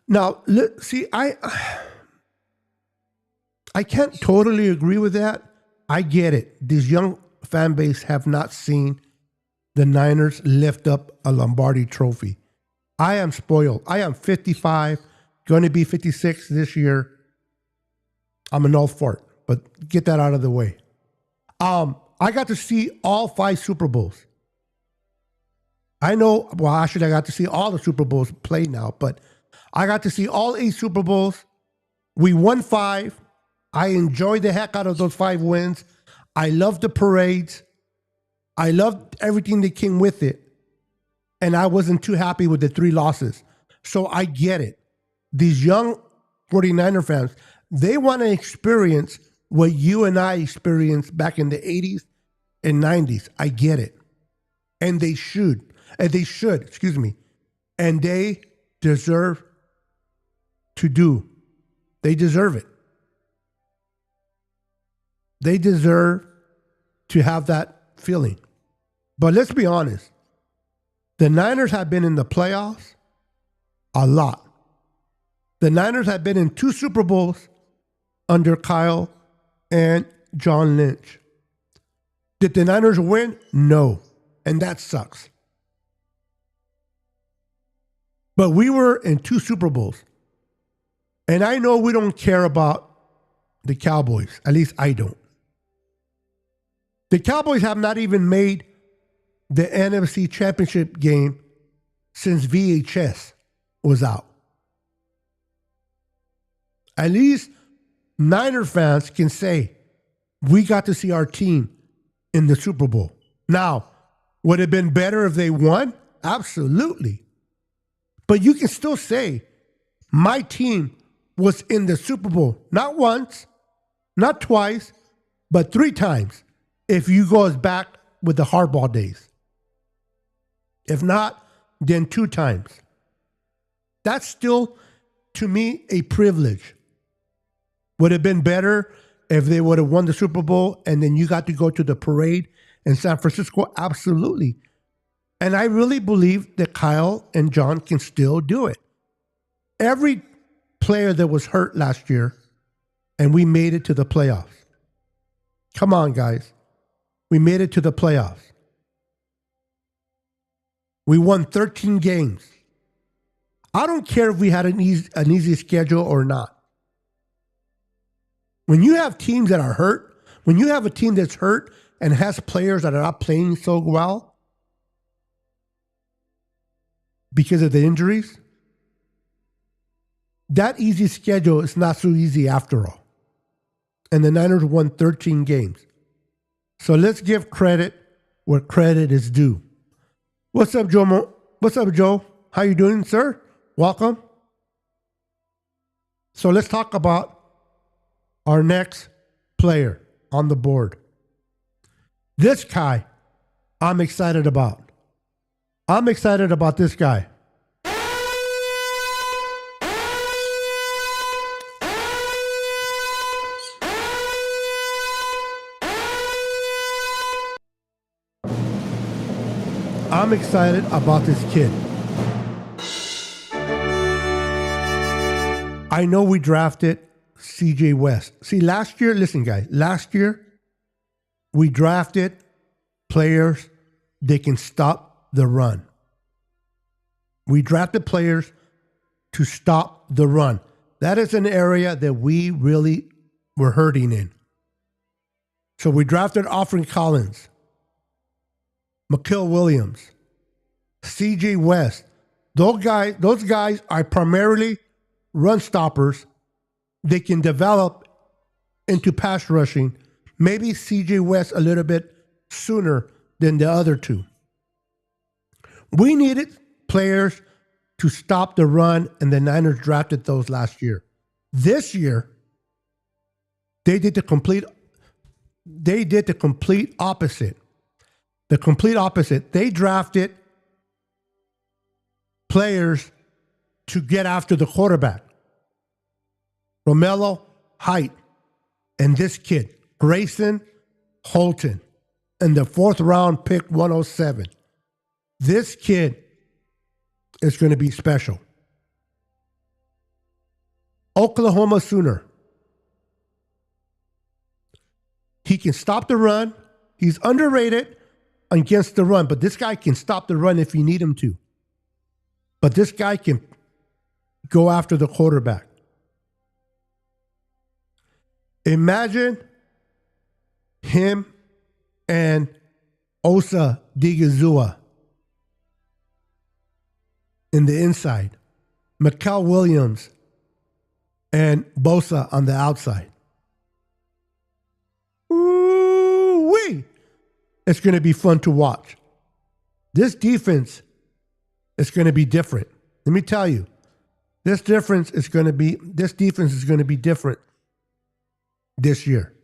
Now, see, I can't totally agree with that. I get it. These young fan base have not seen the Niners lift up a Lombardi trophy. I am spoiled. I am 55, going to be 56 this year. I'm an old fart, but get that out of the way. I got to see all 5 Super Bowls. I know, well, actually, I got to see all the Super Bowls played now, but I got to see all 8 Super Bowls. We won 5. I enjoyed the heck out of those 5 wins. I loved the parades. I loved everything that came with it. And I wasn't too happy with the 3 losses. So I get it. These young 49er fans, they want to experience what you and I experienced back in the 80s and 90s. I get it. And they should. And they should, excuse me. And they deserve to do. They deserve it. They deserve to have that feeling. But let's be honest. The Niners have been in the playoffs a lot. The Niners have been in 2 Super Bowls under Kyle and John Lynch. Did the Niners win? No. And that sucks. But we were in 2 Super Bowls. And I know we don't care about the Cowboys. At least I don't. The Cowboys have not even made the NFC Championship game since VHS was out. At least Niner fans can say, we got to see our team in the Super Bowl. Now, would it have been better if they won? Absolutely. But you can still say my team was in the Super Bowl, not once, not twice, but 3 times if you go back with the Harbaugh days. If not, then 2 times. That's still, to me, a privilege. Would it have been better if they would have won the Super Bowl and then you got to go to the parade in San Francisco? Absolutely. And I really believe that Kyle and John can still do it. Every player that was hurt last year, and we made it to the playoffs. Come on, guys. We made it to the playoffs. We won 13 games. I don't care if we had an easy schedule or not. When you have teams that are hurt, when you have a team that's hurt and has players that are not playing so well because of the injuries, that easy schedule is not so easy after all. And the Niners won 13 games. So let's give credit where credit is due. What's up, Joe? What's up, Joe? How you doing, sir? Welcome. So let's talk about our next player on the board. This guy I'm excited about. I'm excited about this guy. I'm excited about this kid. I know we drafted CJ West. See, last year, listen, guys, last year, we drafted players that can stop the run. We drafted players to stop the run. That is an area that we really were hurting in. So we drafted Alfred Collins, Mikael Williams, CJ West. Those guys are primarily run stoppers. They can develop into pass rushing. Maybe CJ West a little bit sooner than the other two. We needed players to stop the run, and the Niners drafted those last year. This year, they did the complete opposite. The complete opposite. They drafted players to get after the quarterback. Romello Height and this kid, Grayson Holton, in the 4th round, pick 107. This kid is going to be special. Oklahoma Sooner. He can stop the run. He's underrated against the run, but this guy can stop the run if you need him to. But this guy can go after the quarterback. Imagine him and Osa Digizua in the inside. Mikael Williams and Bosa on the outside. Ooh-wee! It's going to be fun to watch. This defense is going to be different. Let me tell you, this defense is going to be different this year.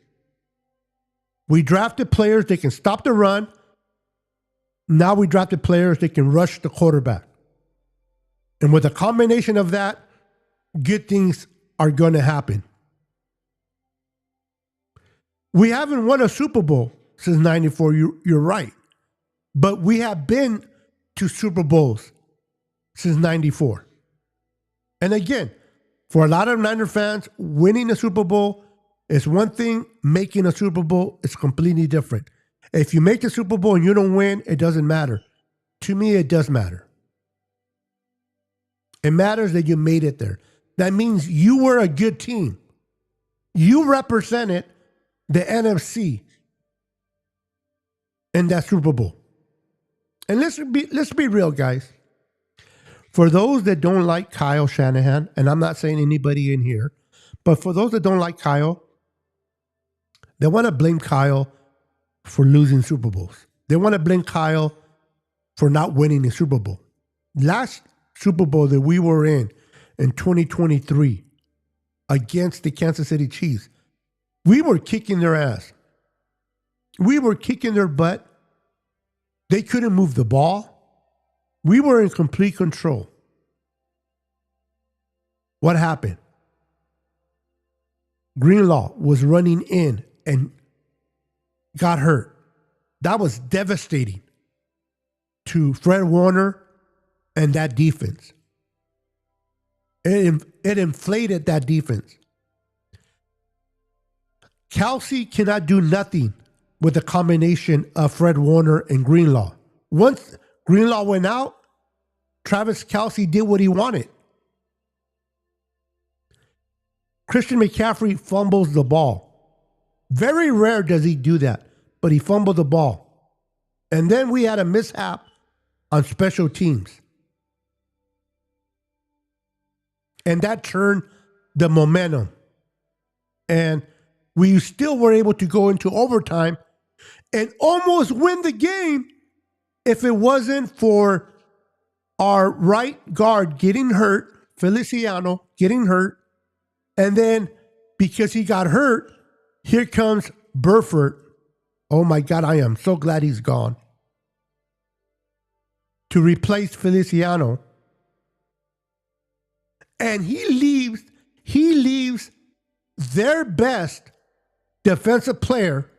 We drafted players that can stop the run. Now we drafted players that can rush the quarterback. And with a combination of that, good things are going to happen. We haven't won a Super Bowl since '94, you're right. But we have been to Super Bowls since '94. And again, for a lot of Niner fans, winning a Super Bowl is one thing. Making a Super Bowl is completely different. If you make the Super Bowl and you don't win, it doesn't matter. To me, it does matter. It matters that you made it there. That means you were a good team. You represented the NFC in that Super Bowl. And let's be real, guys. For those that don't like Kyle Shanahan, and I'm not saying anybody in here, but for those that don't like Kyle, they want to blame Kyle for losing Super Bowls. They want to blame Kyle for not winning the Super Bowl. Last Super Bowl that we were in 2023 against the Kansas City Chiefs, we were kicking their ass. We were kicking their butt. They couldn't move the ball. We were in complete control. What happened? Greenlaw was running in and got hurt. That was devastating to Fred Warner and that defense. It inflated that defense. Kelce cannot do nothing with the combination of Fred Warner and Greenlaw. Once Greenlaw went out, Travis Kelce did what he wanted. Christian McCaffrey fumbles the ball. Very rare does he do that, but he fumbled the ball. And then we had a mishap on special teams. And that turned the momentum. And we still were able to go into overtime and almost win the game if it wasn't for our right guard getting hurt, Feliciano getting hurt. And then because he got hurt, here comes Burford. Oh my God, I am so glad he's gone. To replace Feliciano. And he leaves their best defensive player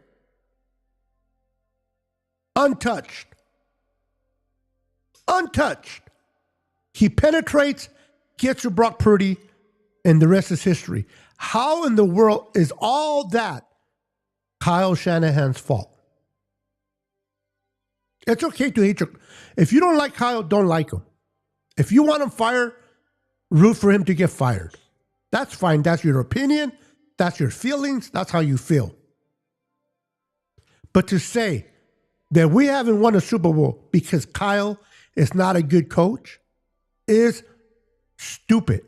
untouched. Untouched. He penetrates, gets to Brock Purdy, and the rest is history. How in the world is all that Kyle Shanahan's fault? It's okay to hate if you don't like Kyle, don't like him. If you want him fired, root for him to get fired. That's fine. That's your opinion. That's your feelings. That's how you feel. But to say that we haven't won a Super Bowl because Kyle is not a good coach is stupid,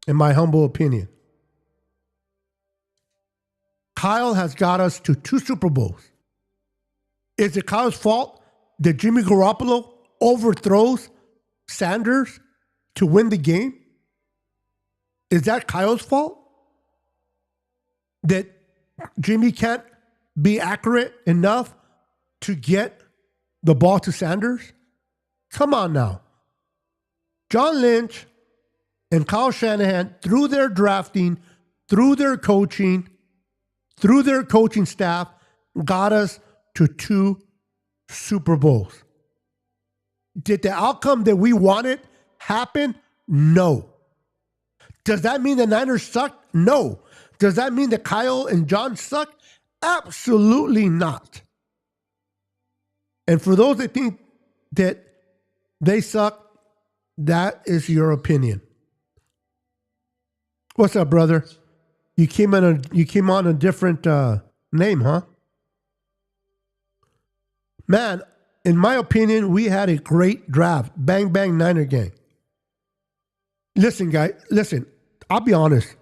in my humble opinion. Kyle has got us to 2 Super Bowls. Is it Kyle's fault that Jimmy Garoppolo overthrows Sanders to win the game? Is that Kyle's fault? That Jimmy can't be accurate enough to get the ball to Sanders? Come on now. John Lynch and Kyle Shanahan, through their drafting, through their coaching staff, got us to 2 Super Bowls. Did the outcome that we wanted happen? No. Does that mean the Niners sucked? No. Does that mean that Kyle and John suck? Absolutely not. And for those that think that they suck, that is your opinion. What's up, brother? You came on a different name, huh? Man, in my opinion, we had a great draft. Bang, bang, Niner gang. Listen, guys, listen. I'll be honest.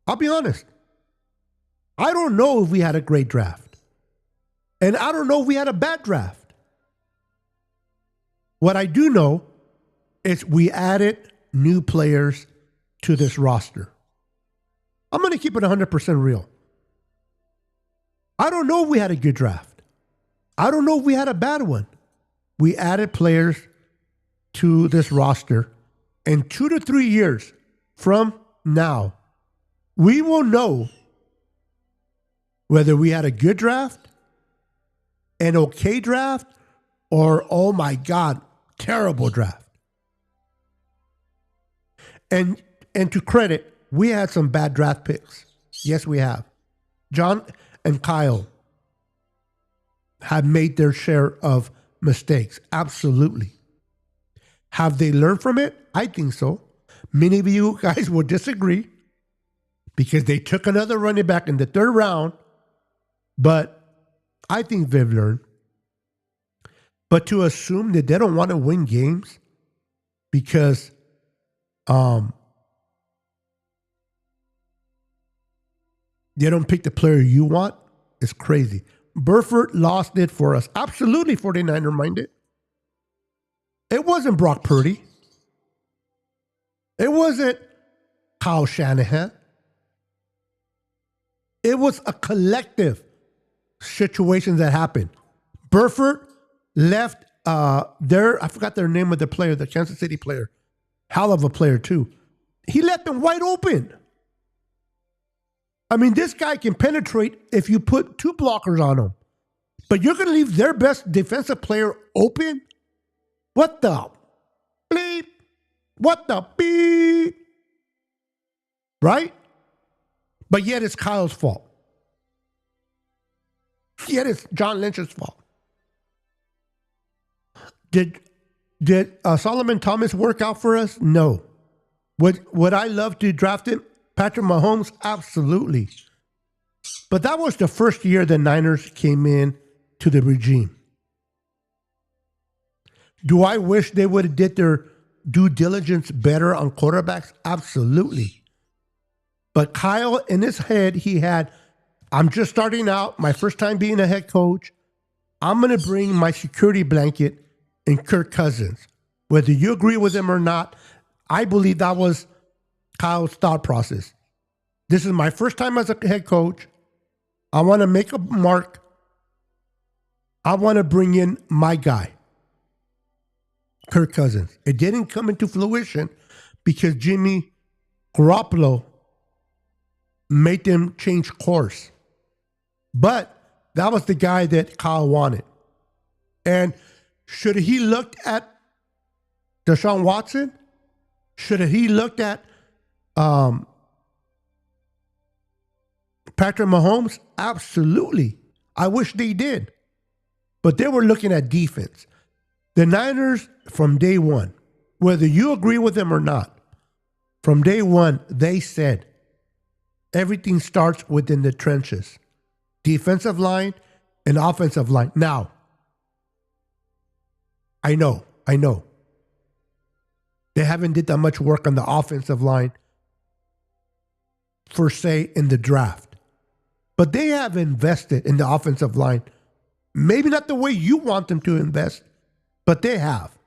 I don't know if we had a great draft. And I don't know if we had a bad draft. What I do know is we added new players to this roster. I'm going to keep it 100% real. I don't know if we had a good draft. I don't know if we had a bad one. We added players to this roster. In 2 to 3 years from now, we will know whether we had a good draft, an okay draft, or, oh my God, terrible draft. And to credit, we had some bad draft picks. Yes, we have. John and Kyle have made their share of mistakes. Absolutely. Have they learned from it? I think so. Many of you guys will disagree because they took another running back in the 3rd round, but I think they've learned. But to assume that they don't want to win games because they don't pick the player you want is crazy. Burford lost it for us. Absolutely 49er minded. It wasn't Brock Purdy. It wasn't Kyle Shanahan. It was a collective situation that happened. Burford left I forgot their name of the player, the Kansas City player. Hell of a player too. He left them wide open. I mean, this guy can penetrate if you put 2 blockers on him. But you're going to leave their best defensive player open? What the bleep? What the beep? Right? But yet it's Kyle's fault. Yet it's John Lynch's fault. Did Solomon Thomas work out for us? No. Would I love to draft him? Patrick Mahomes? Absolutely. But that was the first year the Niners came in to the regime. Do I wish they would have did their due diligence better on quarterbacks? Absolutely. But Kyle, in his head, he had, I'm just starting out, my first time being a head coach. I'm going to bring my security blanket in Kirk Cousins. Whether you agree with him or not, I believe that was Kyle's thought process. This is my first time as a head coach. I want to make a mark. I want to bring in my guy, Kirk Cousins. It didn't come into fruition because Jimmy Garoppolo made them change course. But that was the guy that Kyle wanted. And should he looked at Deshaun Watson? Should he looked at Patrick Mahomes? Absolutely. I wish they did. But they were looking at defense. The Niners, from day one, whether you agree with them or not, from day one, they said everything starts within the trenches. Defensive line and offensive line. Now, I know. They haven't did that much work on the offensive line, per se, in the draft. But they have invested in the offensive line. Maybe not the way you want them to invest, but they have.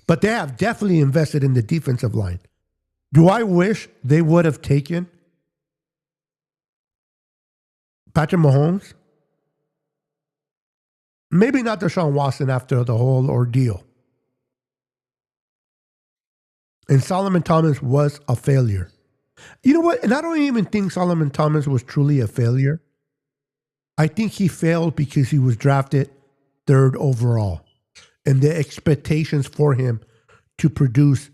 But they have definitely invested in the defensive line. Do I wish they would have taken Patrick Mahomes? Maybe not Deshaun Watson after the whole ordeal. And Solomon Thomas was a failure. You know what? And I don't even think Solomon Thomas was truly a failure. I think he failed because he was drafted 3rd overall. And the expectations for him to produce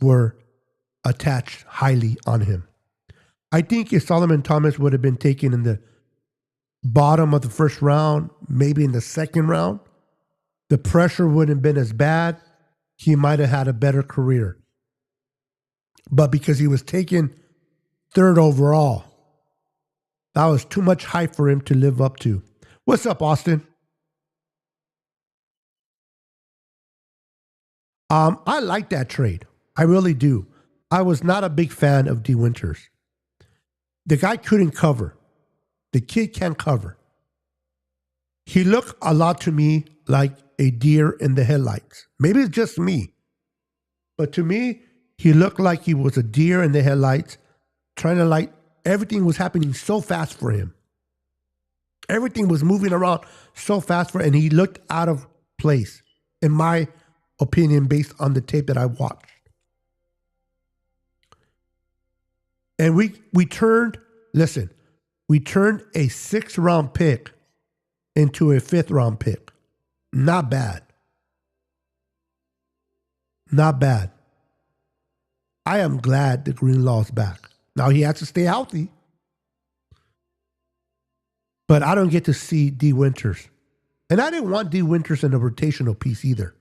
were attached highly on him. I think if Solomon Thomas would have been taken in the bottom of the 1st round, maybe in the 2nd round, the pressure wouldn't have been as bad. He might have had a better career. But because he was taken 3rd overall, that was too much hype for him to live up to. What's up, Austin? I like that trade. I really do. I was not a big fan of D. Winters. The guy couldn't cover. The kid can't cover. He looked a lot to me like a deer in the headlights. Maybe it's just me. But to me, he looked like he was a deer in the headlights, trying to light. Everything was happening so fast for him. Everything was moving around so fast for him, and he looked out of place, in my opinion, based on the tape that I watched. And we turned a 6th round pick into a 5th round pick. Not bad. Not bad. I am glad that Greenlaw's back. Now he has to stay healthy. But I don't get to see D. Winters. And I didn't want D. Winters in a rotational piece either.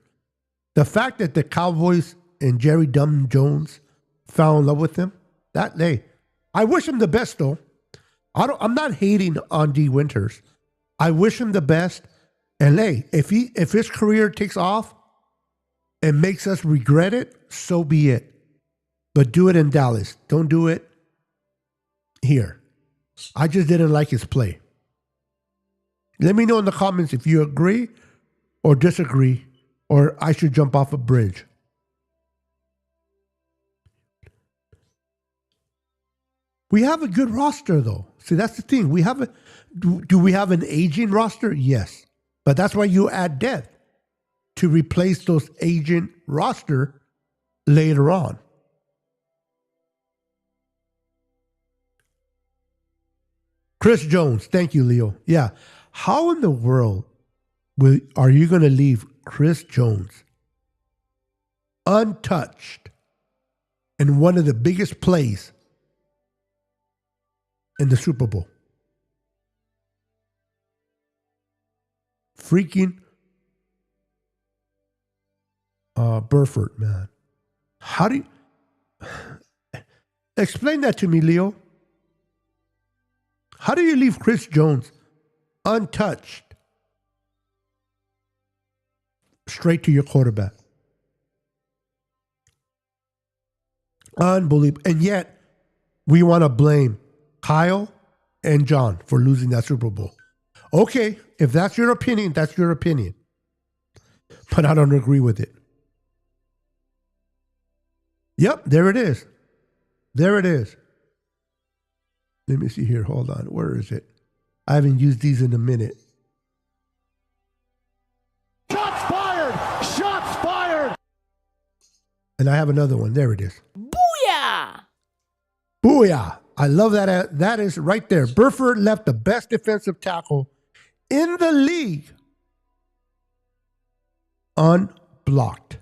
The fact that the Cowboys and Jerry Dum Jones fell in love with him, I wish him the best though. I'm not hating on D. Winters. I wish him the best. And if his career takes off and makes us regret it, so be it. But do it in Dallas. Don't do it here. I just didn't like his play. Let me know in the comments if you agree or disagree, or I should jump off a bridge. We have a good roster, though. See, that's the thing. Do we have an aging roster? Yes. But that's why you add depth, to replace those aging roster later on. Chris Jones, thank you, Leo. Yeah. How in the world are you going to leave Chris Jones untouched in one of the biggest plays in the Super Bowl? Freaking Burford, man. How do you explain that to me, Leo? How do you leave Chris Jones untouched straight to your quarterback? Unbelievable. And yet, we want to blame Kyle and John for losing that Super Bowl. Okay, if that's your opinion, that's your opinion. But I don't agree with it. Yep, there it is. There it is. Let me see here. Hold on. Where is it? I haven't used these in a minute. Shots fired! Shots fired! And I have another one. There it is. Booyah! Booyah. I love that. That is right there. Burford left the best defensive tackle in the league unblocked.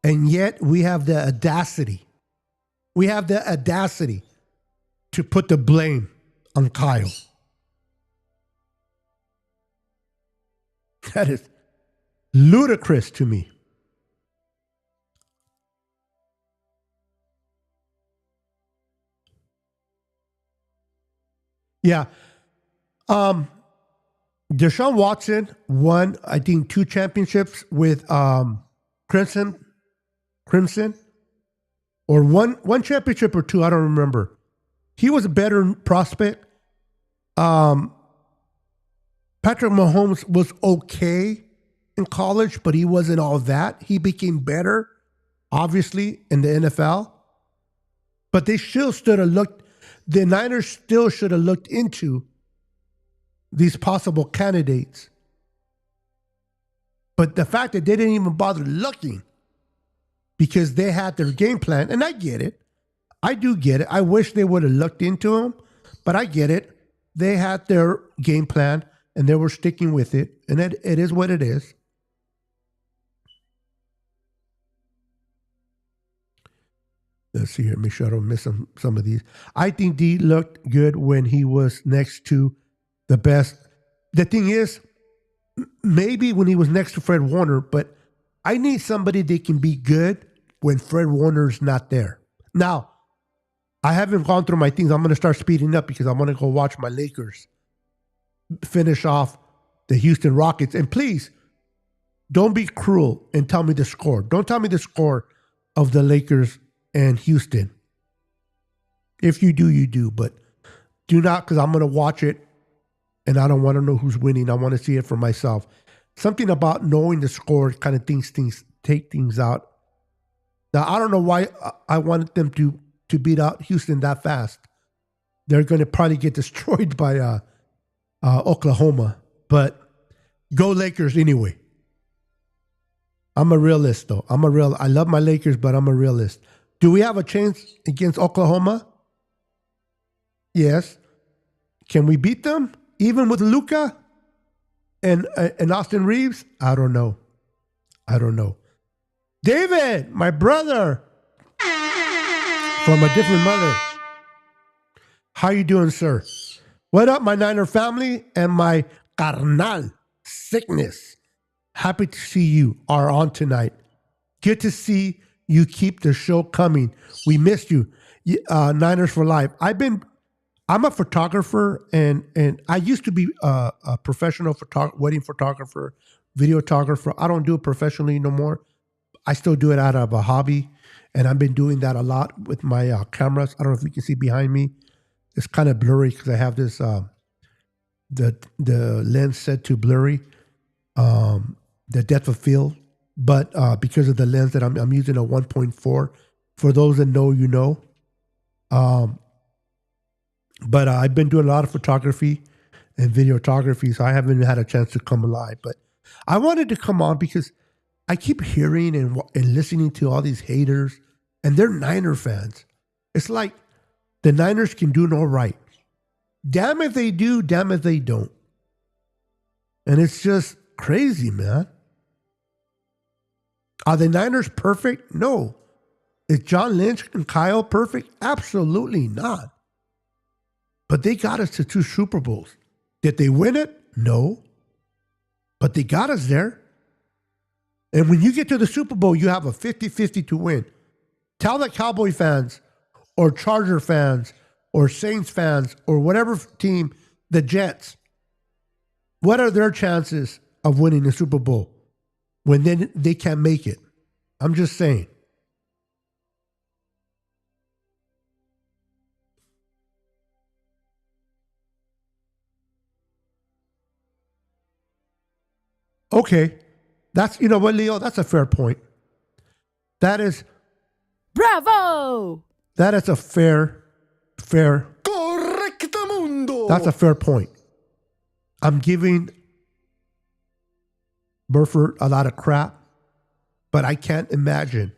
And yet we have the audacity. We have the audacity to put the blame on Kyle. That is ludicrous to me. Yeah. Deshaun Watson won, I think, 2 championships with Crimson, or one championship or 2. I don't remember. He was a better prospect. Patrick Mahomes was okay in college, but he wasn't all that. He became better, obviously, in the NFL. But they still should have looked. The Niners still should have looked into these possible candidates. But the fact that they didn't even bother looking because they had their game plan, and I get it. I do get it. I wish they would have looked into him, but I get it. They had their game plan, and they were sticking with it, and it is what it is. Let's see here. Make sure I don't miss some of these. I think D looked good when he was next to the best. The thing is, maybe when he was next to Fred Warner, but I need somebody that can be good when Fred Warner's not there. Now, I haven't gone through my things. I'm going to start speeding up because I want to go watch my Lakers finish off the Houston Rockets. And please, don't be cruel and tell me the score. Don't tell me the score of the Lakers and Houston. If you do, you do. But do not, because I'm going to watch it and I don't want to know who's winning. I want to see it for myself. Something about knowing the score kind of take things out. Now, I don't know why I wanted them to beat out Houston that fast. They're going to probably get destroyed by Oklahoma. But go Lakers anyway. I'm a realist, though. I love my Lakers, but I'm a realist. Do we have a chance against Oklahoma? Yes. Can we beat them? Even with Luka and Austin Reeves? I don't know. David, my brother from a different mother. How you doing, sir? What up, my Niner family and my carnal sickness? Happy to see you are on tonight. Good to see you keep the show coming. We missed you. Niners for life. I'm a photographer and I used to be a professional wedding photographer, videographer. I don't do it professionally no more. I still do it out of a hobby. And I've been doing that a lot with my cameras. I don't know if you can see behind me. it's kind of blurry because I have this the lens set to blurry, the depth of field. But because of the lens that I'm using a 1.4, for those that know, you know. But I've been doing a lot of photography and videography, so I haven't had a chance to come live. But I wanted to come on because I keep hearing and listening to all these haters, and they're Niner fans. It's like the Niners can do no right. Damn if they do, damn if they don't. And it's just crazy, man. Are the Niners perfect? No. Is John Lynch and Kyle perfect? Absolutely not. But they got us to 2 Super Bowls. Did they win it? No. But they got us there. And when you get to the Super Bowl, you have a 50-50 to win. Tell the Cowboy fans or Charger fans or Saints fans or whatever team, the Jets, what are their chances of winning the Super Bowl when they can't make it? I'm just saying. Okay. That's, you know what, Leo? That's a fair point. That is Bravo! a fair. Correctamundo. That's a fair point. I'm giving Burford a lot of crap, but I can't imagine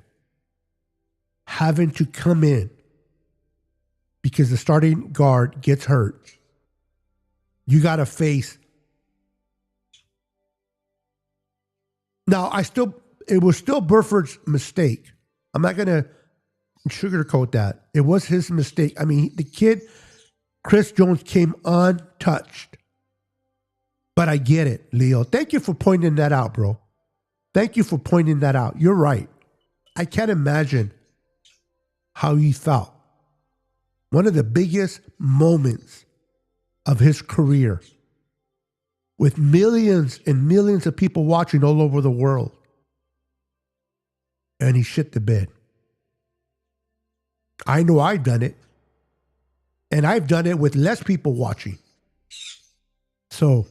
having to come in because the starting guard gets hurt. You got to face. Now, it was still Burford's mistake. I'm not going to sugarcoat that. It was his mistake. I mean, the kid, Chris Jones, came untouched. But I get it, Leo. Thank you for pointing that out, bro. Thank you for pointing that out. You're right. I can't imagine how he felt. One of the biggest moments of his career, with millions and millions of people watching all over the world. And he shit the bed. I know I've done it. And I've done it with less people watching. So,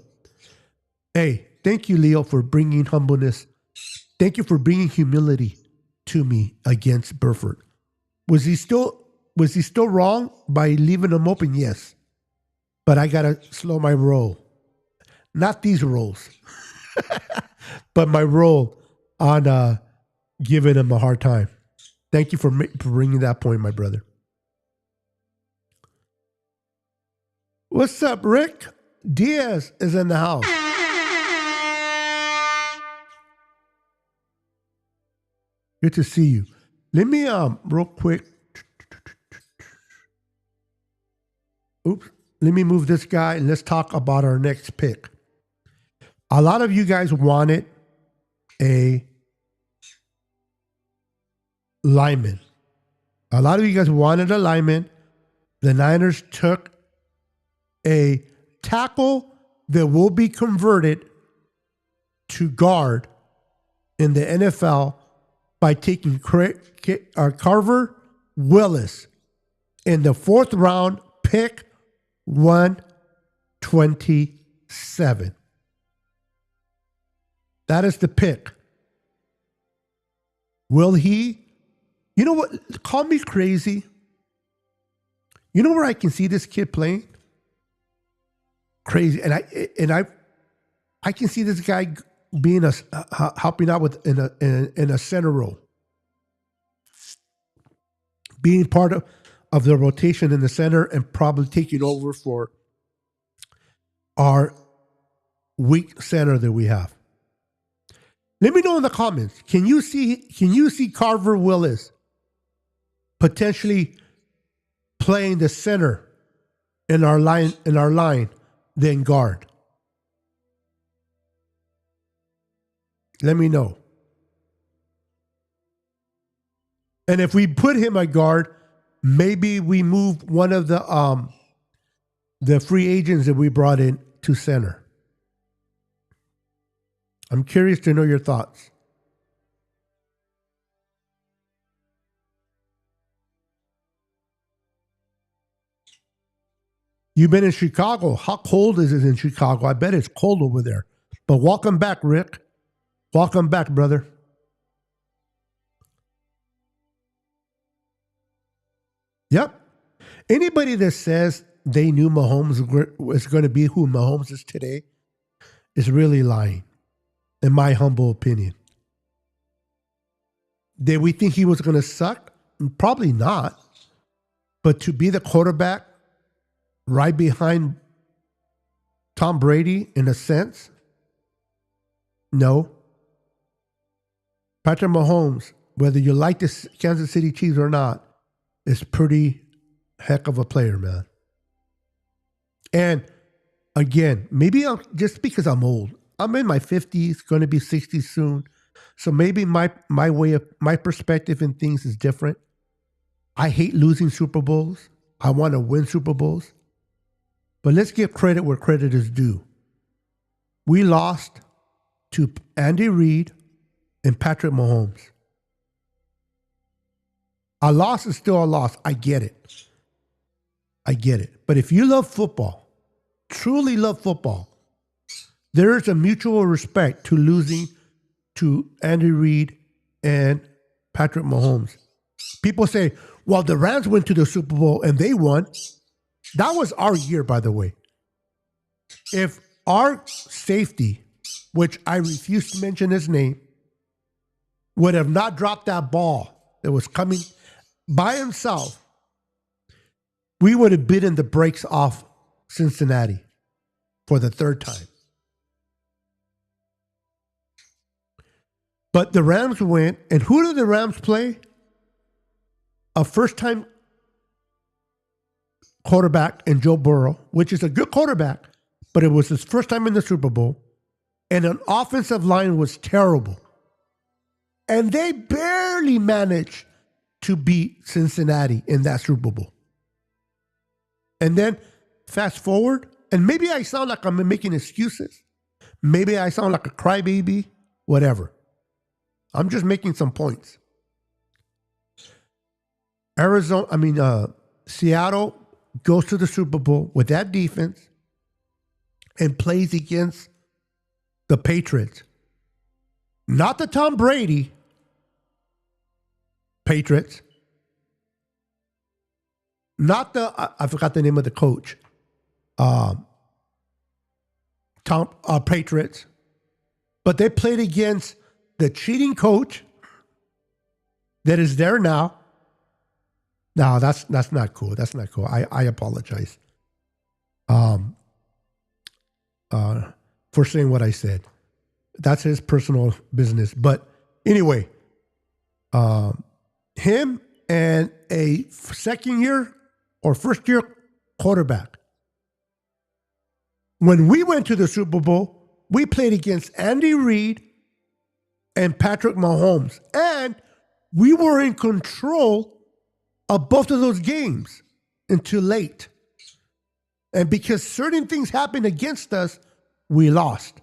hey, thank you, Leo, for bringing humbleness. Thank you for bringing humility to me against Burford. Was he still wrong by leaving him open? Yes. But I got to slow my roll. Not these rolls, but my roll on giving him a hard time. Thank you for bringing that point, my brother. What's up, Rick? Diaz is in the house. Good to see you. Let me real quick. Oops. Let me move this guy and let's talk about our next pick. A lot of you guys wanted a lineman. A lot of you guys wanted a lineman. The Niners took a tackle that will be converted to guard in the NFL by taking Carver Willis in the 4th round, pick 127. That is the pick. Will he? You know what? Call me crazy. You know where I can see this kid playing? Crazy. And I can see this guy being helping out with in a center role. Being part of the rotation in the center and probably taking over for our weak center that we have. Let me know in the comments. Can you see Carver Willis potentially playing the center in our line than guard? Let me know. And if we put him at guard, maybe we move one of the free agents that we brought in to center. I'm curious to know your thoughts. You've been in Chicago. How cold is it in Chicago? I bet it's cold over there. But welcome back, Rick. Welcome back, brother. Yep. Anybody that says they knew Mahomes was going to be who Mahomes is today is really lying, in my humble opinion. Did we think he was going to suck? Probably not. But to be the quarterback right behind Tom Brady, in a sense, no. Patrick Mahomes, whether you like the Kansas City Chiefs or not, is pretty heck of a player, man. And again, maybe just because I'm old. I'm in my 50s, going to be 60 soon. So maybe my perspective in things is different. I hate losing Super Bowls. I want to win Super Bowls. But let's give credit where credit is due. We lost to Andy Reid and Patrick Mahomes. A loss is still a loss. I get it. But if you love football, truly love football, there is a mutual respect to losing to Andy Reid and Patrick Mahomes. People say, well, the Rams went to the Super Bowl and they won. That was our year, by the way. If our safety, which I refuse to mention his name, would have not dropped that ball that was coming by himself, we would have beaten the brakes off Cincinnati for the third time. But the Rams went, and who did the Rams play? A first-time quarterback in Joe Burrow, which is a good quarterback, but it was his first time in the Super Bowl, and an offensive line was terrible. And they barely managed to beat Cincinnati in that Super Bowl. And then fast forward, and maybe I sound like I'm making excuses. Maybe I sound like a crybaby, whatever. I'm just making some points. Seattle goes to the Super Bowl with that defense and plays against the Patriots. Not the Tom Brady Patriots. Not the, I forgot the name of the coach. Patriots. But they played against the cheating coach that is there now. No, that's not cool. That's not cool. I apologize for saying what I said. That's his personal business. But anyway, him and a second year or first year quarterback. When we went to the Super Bowl, we played against Andy Reid and Patrick Mahomes. And we were in control of both of those games until late. And because certain things happened against us, we lost.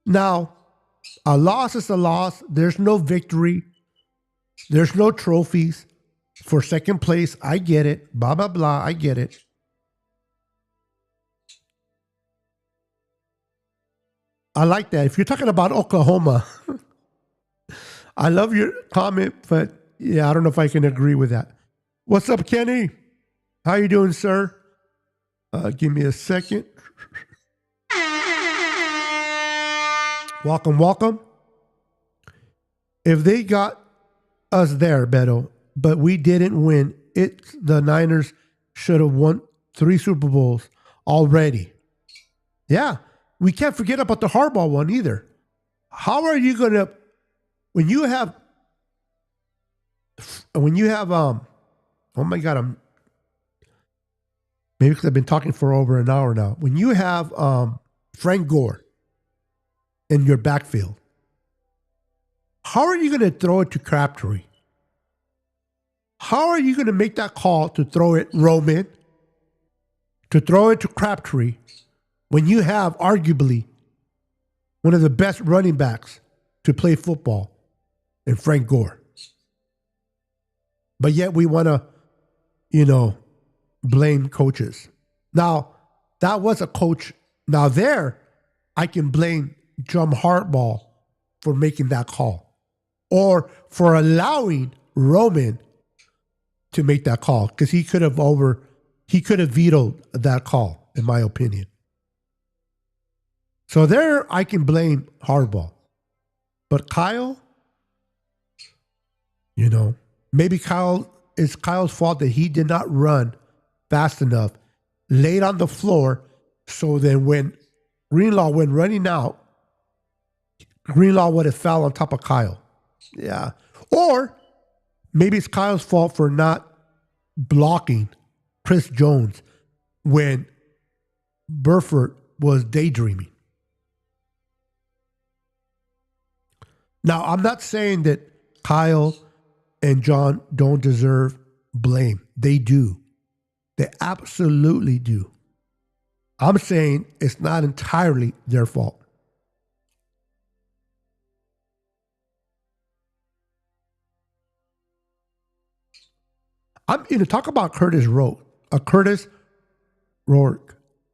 Now, a loss is a loss. There's no victory. There's no trophies for second place. I get it. Blah, blah, blah. I get it. I like that. If you're talking about Oklahoma, I love your comment, but yeah, I don't know if I can agree with that. What's up, Kenny? How you doing, sir? Give me a second. Welcome, welcome. If they got us there, Beto, but we didn't win, the Niners should have won 3 Super Bowls already. Yeah, we can't forget about the Harbaugh one either. How are you going to, when you have, oh my God, maybe because I've been talking for over an hour now. When you have Frank Gore in your backfield, how are you going to throw it to Crabtree? How are you going to make that call to throw it Roman, to throw it to Crabtree, when you have arguably one of the best running backs to play football in Frank Gore? But yet we want to, blame coaches. Now, that was a coach. Now there, I can blame John Harbaugh for making that call or for allowing Roman to make that call because he could have vetoed that call, in my opinion. So there, I can blame Harbaugh. But Kyle, maybe it's Kyle's fault that he did not run fast enough, laid on the floor, so then when Greenlaw went running out, Greenlaw would have fell on top of Kyle. Yeah. Or maybe it's Kyle's fault for not blocking Chris Jones when Burford was daydreaming. Now, I'm not saying that Kyle and John don't deserve blame. They do. They absolutely do. I'm saying it's not entirely their fault. I'm talk about Curtis Rourke.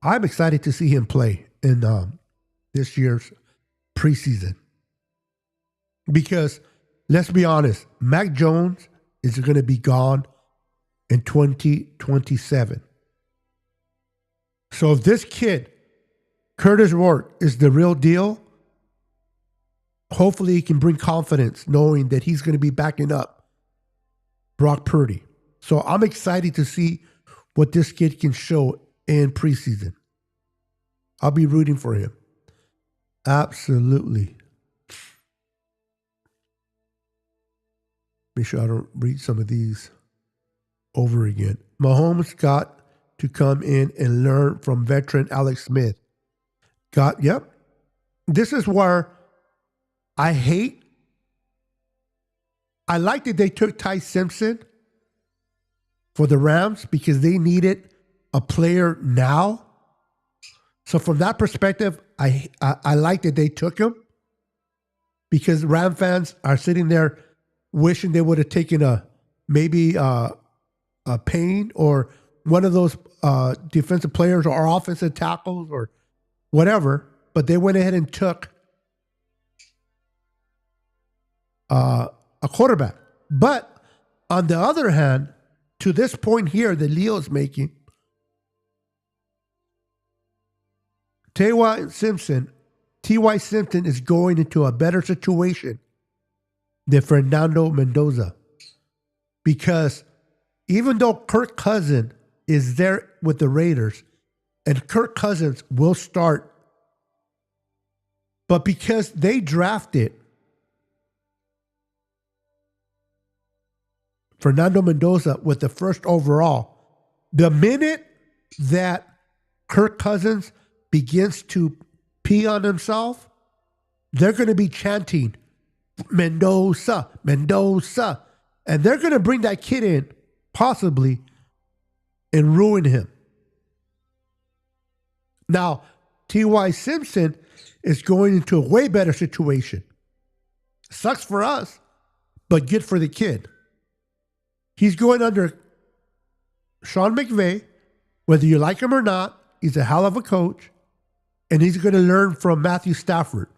I'm excited to see him play in this year's preseason. Because let's be honest, Mac Jones is going to be gone in 2027. So if this kid, Curtis Rourke, is the real deal, hopefully he can bring confidence knowing that he's going to be backing up Brock Purdy. So I'm excited to see what this kid can show in preseason. I'll be rooting for him. Absolutely. Make sure I don't read some of these over again. Mahomes got to come in and learn from veteran Alex Smith. Yep. This is where I like that they took Ty Simpson for the Rams because they needed a player now. So from that perspective, I like that they took him because Ram fans are sitting there wishing they would have taken a Payne or one of those defensive players or offensive tackles or whatever, but they went ahead and took a quarterback. But on the other hand, to this point here that Leo's making, T.Y. Simpson is going into a better situation than Fernando Mendoza. Because even though Kirk Cousins is there with the Raiders, and Kirk Cousins will start, but because they drafted Fernando Mendoza with the first overall, the minute that Kirk Cousins begins to pee on himself, they're going to be chanting, Mendoza, Mendoza. And they're going to bring that kid in, possibly, and ruin him. Now, T.Y. Simpson is going into a way better situation. Sucks for us, but good for the kid. He's going under Sean McVay. Whether you like him or not, he's a hell of a coach, and he's going to learn from Matthew Stafford.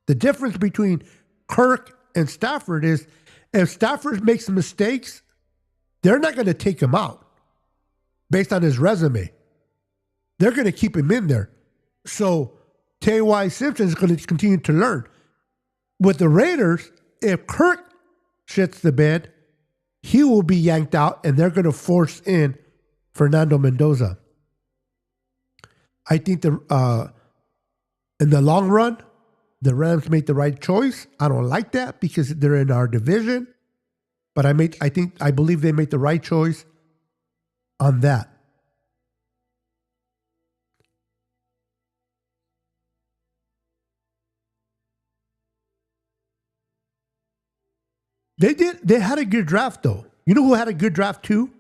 The difference between Kirk and Stafford is if Stafford makes mistakes, they're not going to take him out based on his resume. They're going to keep him in there. So T.Y. Simpson is going to continue to learn. With the Raiders, if Kirk shits the bed, he will be yanked out and they're going to force in Fernando Mendoza. I think in the long run, the Rams made the right choice. I don't like that because they're in our division, but I believe they made the right choice on that. They had a good draft though. You know who had a good draft too?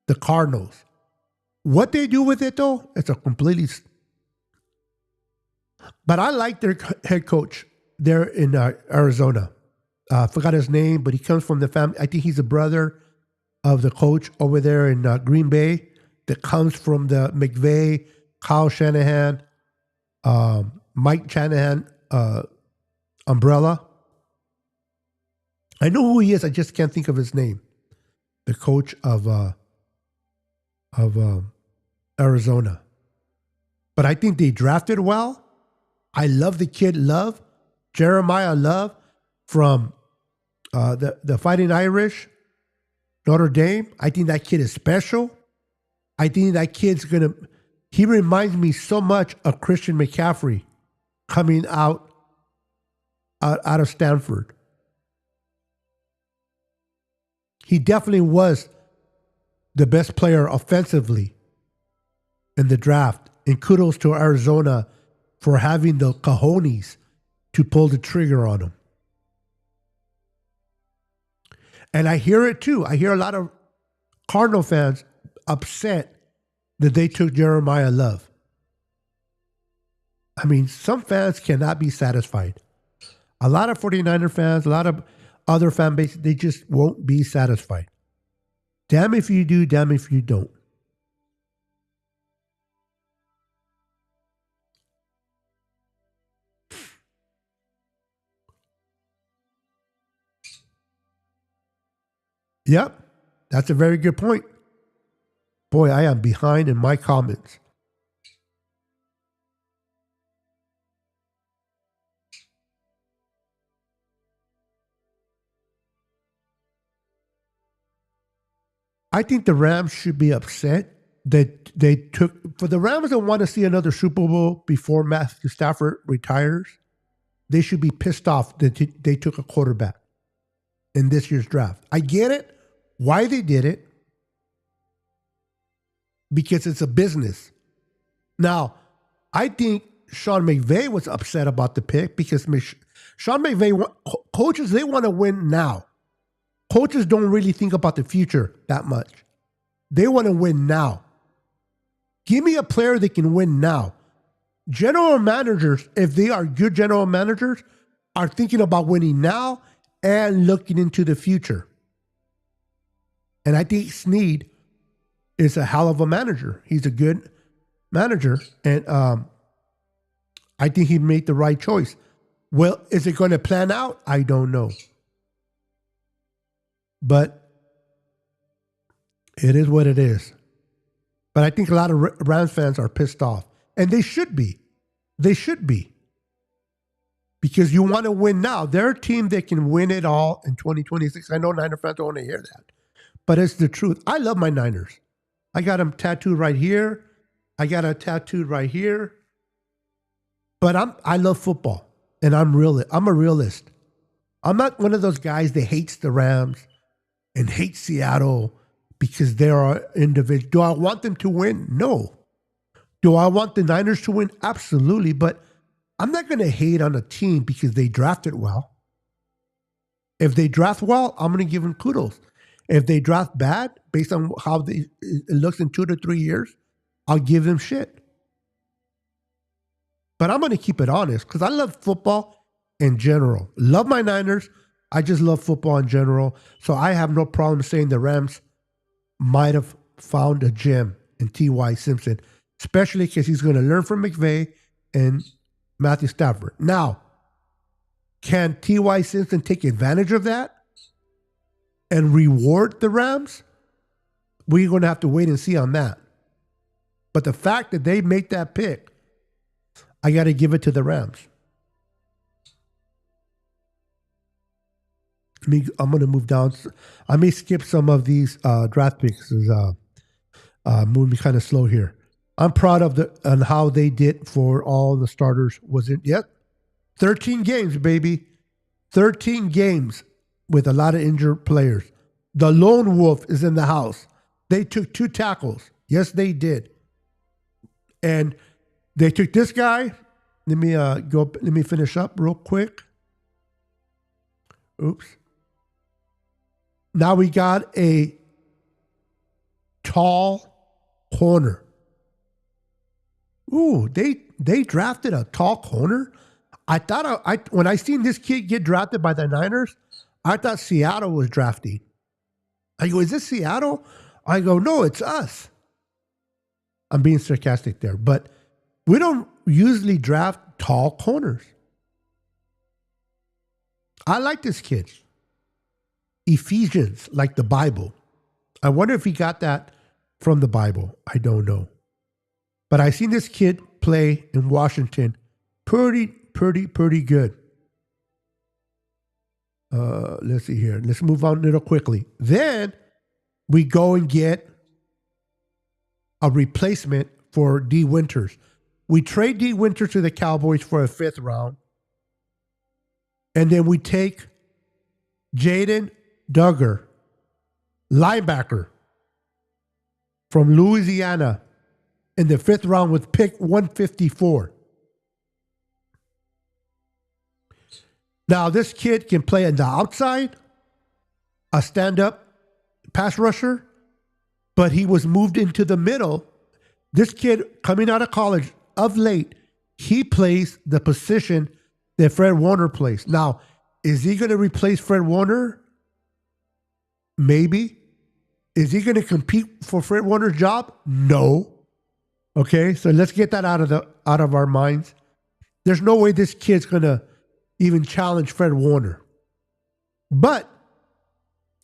The Cardinals. What they do with it though, it's a completely. But I like their head coach there in Arizona. I forgot his name, but he comes from the family. I think he's a brother of the coach over there in Green Bay that comes from the McVay, Kyle Shanahan, Mike Shanahan umbrella. I know who he is. I just can't think of his name. The coach of Arizona. But I think they drafted well. I love the kid Love, Jeremiah Love from the Fighting Irish, Notre Dame. I think that kid is special. I think that kid's he reminds me so much of Christian McCaffrey coming out of Stanford. He definitely was the best player offensively in the draft. And kudos to Arizona for having the cojones to pull the trigger on him. And I hear it too. I hear a lot of Cardinal fans upset that they took Jeremiah Love. I mean, some fans cannot be satisfied. A lot of 49er fans, a lot of other fan bases, they just won't be satisfied. Damn if you do, damn if you don't. Yep, that's a very good point. Boy, I am behind in my comments. I think the Rams should be upset that they took, for the Rams that want to see another Super Bowl before Matthew Stafford retires, they should be pissed off that they took a quarterback in this year's draft. I get it, why they did it, because it's a business. Now, I think Sean McVay was upset about the pick because Sean McVay, coaches, they want to win now. Coaches don't really think about the future that much. They want to win now. Give me a player that can win now. General managers, if they are good general managers, are thinking about winning now and looking into the future. And I think Snead is a hell of a manager. He's a good manager. And I think he made the right choice. Well, is it going to plan out? I don't know. But it is what it is. But I think a lot of Rams fans are pissed off. And they should be. They should be. Because you want to win now. They're a team that can win it all in 2026. I know Niner fans don't want to hear that. But it's the truth. I love my Niners. I got them tattooed right here. I got a tattooed right here. But I love football. And I'm a realist. I'm not one of those guys that hates the Rams and hate Seattle because they are individuals. Do I want them to win? No. Do I want the Niners to win? Absolutely. But I'm not going to hate on a team because they drafted well. If they draft well, I'm going to give them kudos. If they draft bad, based on how it looks in 2 to 3 years, I'll give them shit. But I'm going to keep it honest because I love football in general. Love my Niners. I just love football in general. So I have no problem saying the Rams might have found a gem in T.Y. Simpson, especially because he's going to learn from McVay and Matthew Stafford. Now, can T.Y. Simpson take advantage of that and reward the Rams? We're going to have to wait and see on that. But the fact that they make that pick, I got to give it to the Rams. I'm going to move down. I may skip some of these draft picks. Moving kind of slow here. I'm proud of on how they did for all the starters. Was it yet? 13 games, baby. 13 games with a lot of injured players. The lone wolf is in the house. They took 2 tackles. Yes, they did. And they took this guy. Let me finish up real quick. Oops. Now we got a tall corner. Ooh, they drafted a tall corner. I thought when I seen this kid get drafted by the Niners, I thought Seattle was drafting. I go, is this Seattle? I go, no, it's us. I'm being sarcastic there, but we don't usually draft tall corners. I like this kid. Ephesians, like the Bible. I wonder if he got that from the Bible. I don't know. But I seen this kid play in Washington pretty good. Let's see here. Let's move on a little quickly. Then we go and get a replacement for D. Winters. We trade D. Winters to the Cowboys for a 5th round. And then we take Jaden Duggar, linebacker from Louisiana, in the 5th round with pick 154. Now, this kid can play on the outside, a stand-up pass rusher, but he was moved into the middle. This kid coming out of college of late, he plays the position that Fred Warner plays. Now, is he going to replace Fred Warner? Maybe. Is he going to compete for Fred Warner's job? No. Okay, so let's get that out of our minds. There's no way this kid's going to even challenge Fred Warner. But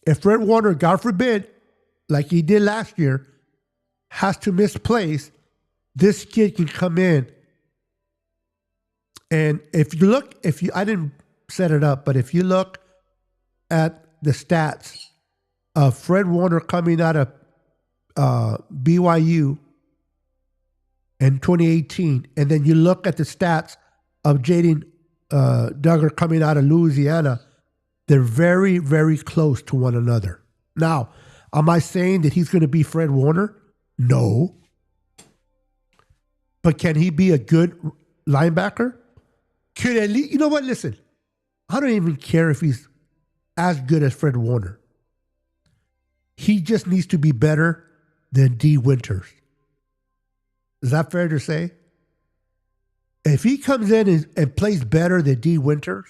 if Fred Warner, God forbid, like he did last year, has to miss plays, this kid can come in. And I didn't set it up, but if you look at the stats of Fred Warner coming out of BYU in 2018, and then you look at the stats of Jaden Duggar coming out of Louisiana, they're very, very close to one another. Now, am I saying that he's going to be Fred Warner? No. But can he be a good linebacker? Could at least, you know what? Listen, I don't even care if he's as good as Fred Warner. He just needs to be better than D. Winters. Is that fair to say? If he comes in and plays better than D. Winters,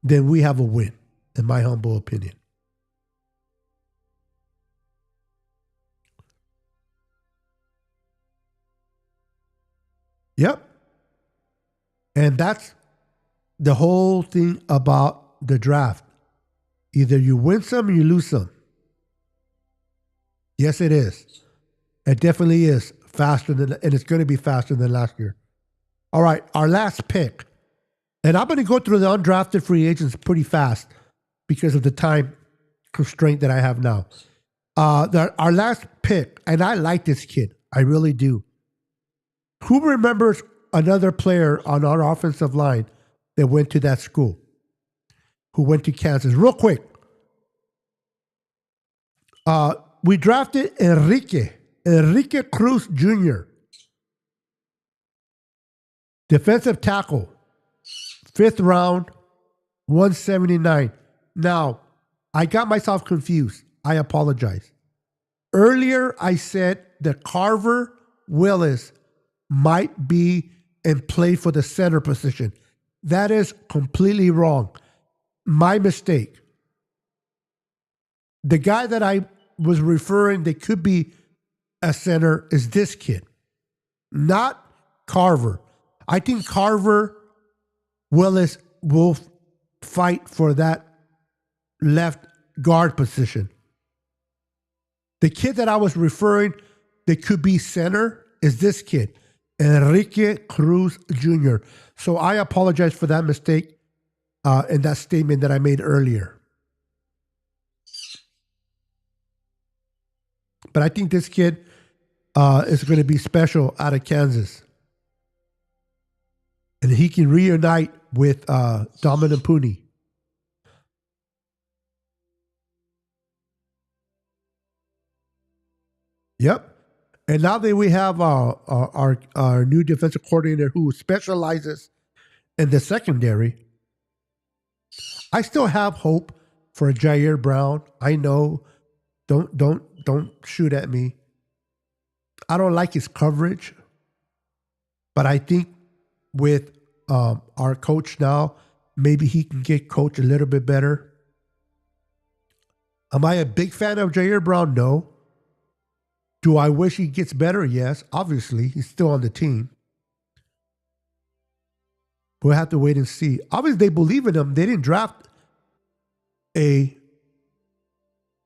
then we have a win, in my humble opinion. Yep. And that's the whole thing about the draft. Either you win some or you lose some. Yes, it is. It definitely is faster than, and it's going to be faster than last year. All right, our last pick. And I'm going to go through the undrafted free agents pretty fast because of the time constraint that I have now. Our last pick, and I like this kid. I really do. Who remembers another player on our offensive line that went to that school? Who went to Kansas? Real quick. We drafted Enrique Cruz Jr., defensive tackle, 5th round, 179. Now, I got myself confused. I apologize. Earlier, I said that Carver Willis might be and play for the center position. That is completely wrong. My mistake. The guy that I was referring that could be a center is this kid, not Carver. I think Carver Willis will fight for that left guard position. The kid that I was referring that could be center is this kid, Enrique Cruz Jr. So I apologize for that mistake in that statement that I made earlier. But I think this kid is going to be special out of Kansas. And he can reunite with Dominic Puni. Yep. And now that we have our new defensive coordinator who specializes in the secondary, I still have hope for Jair Brown. I know. Don't shoot at me. I don't like his coverage, but I think with our coach now, maybe he can get coached a little bit better. Am I a big fan of Jair Brown? No. Do I wish he gets better? Yes. Obviously, he's still on the team. We'll have to wait and see. Obviously, they believe in him. They didn't draft a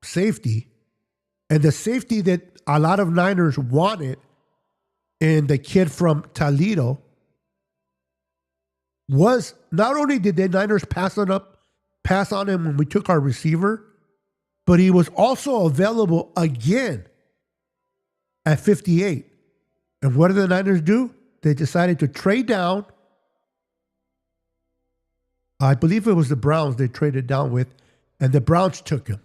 safety. And the safety that a lot of Niners wanted in the kid from Toledo was not only did the Niners pass on him when we took our receiver, but he was also available again at 58. And what did the Niners do? They decided to trade down. I believe it was the Browns they traded down with, and the Browns took him.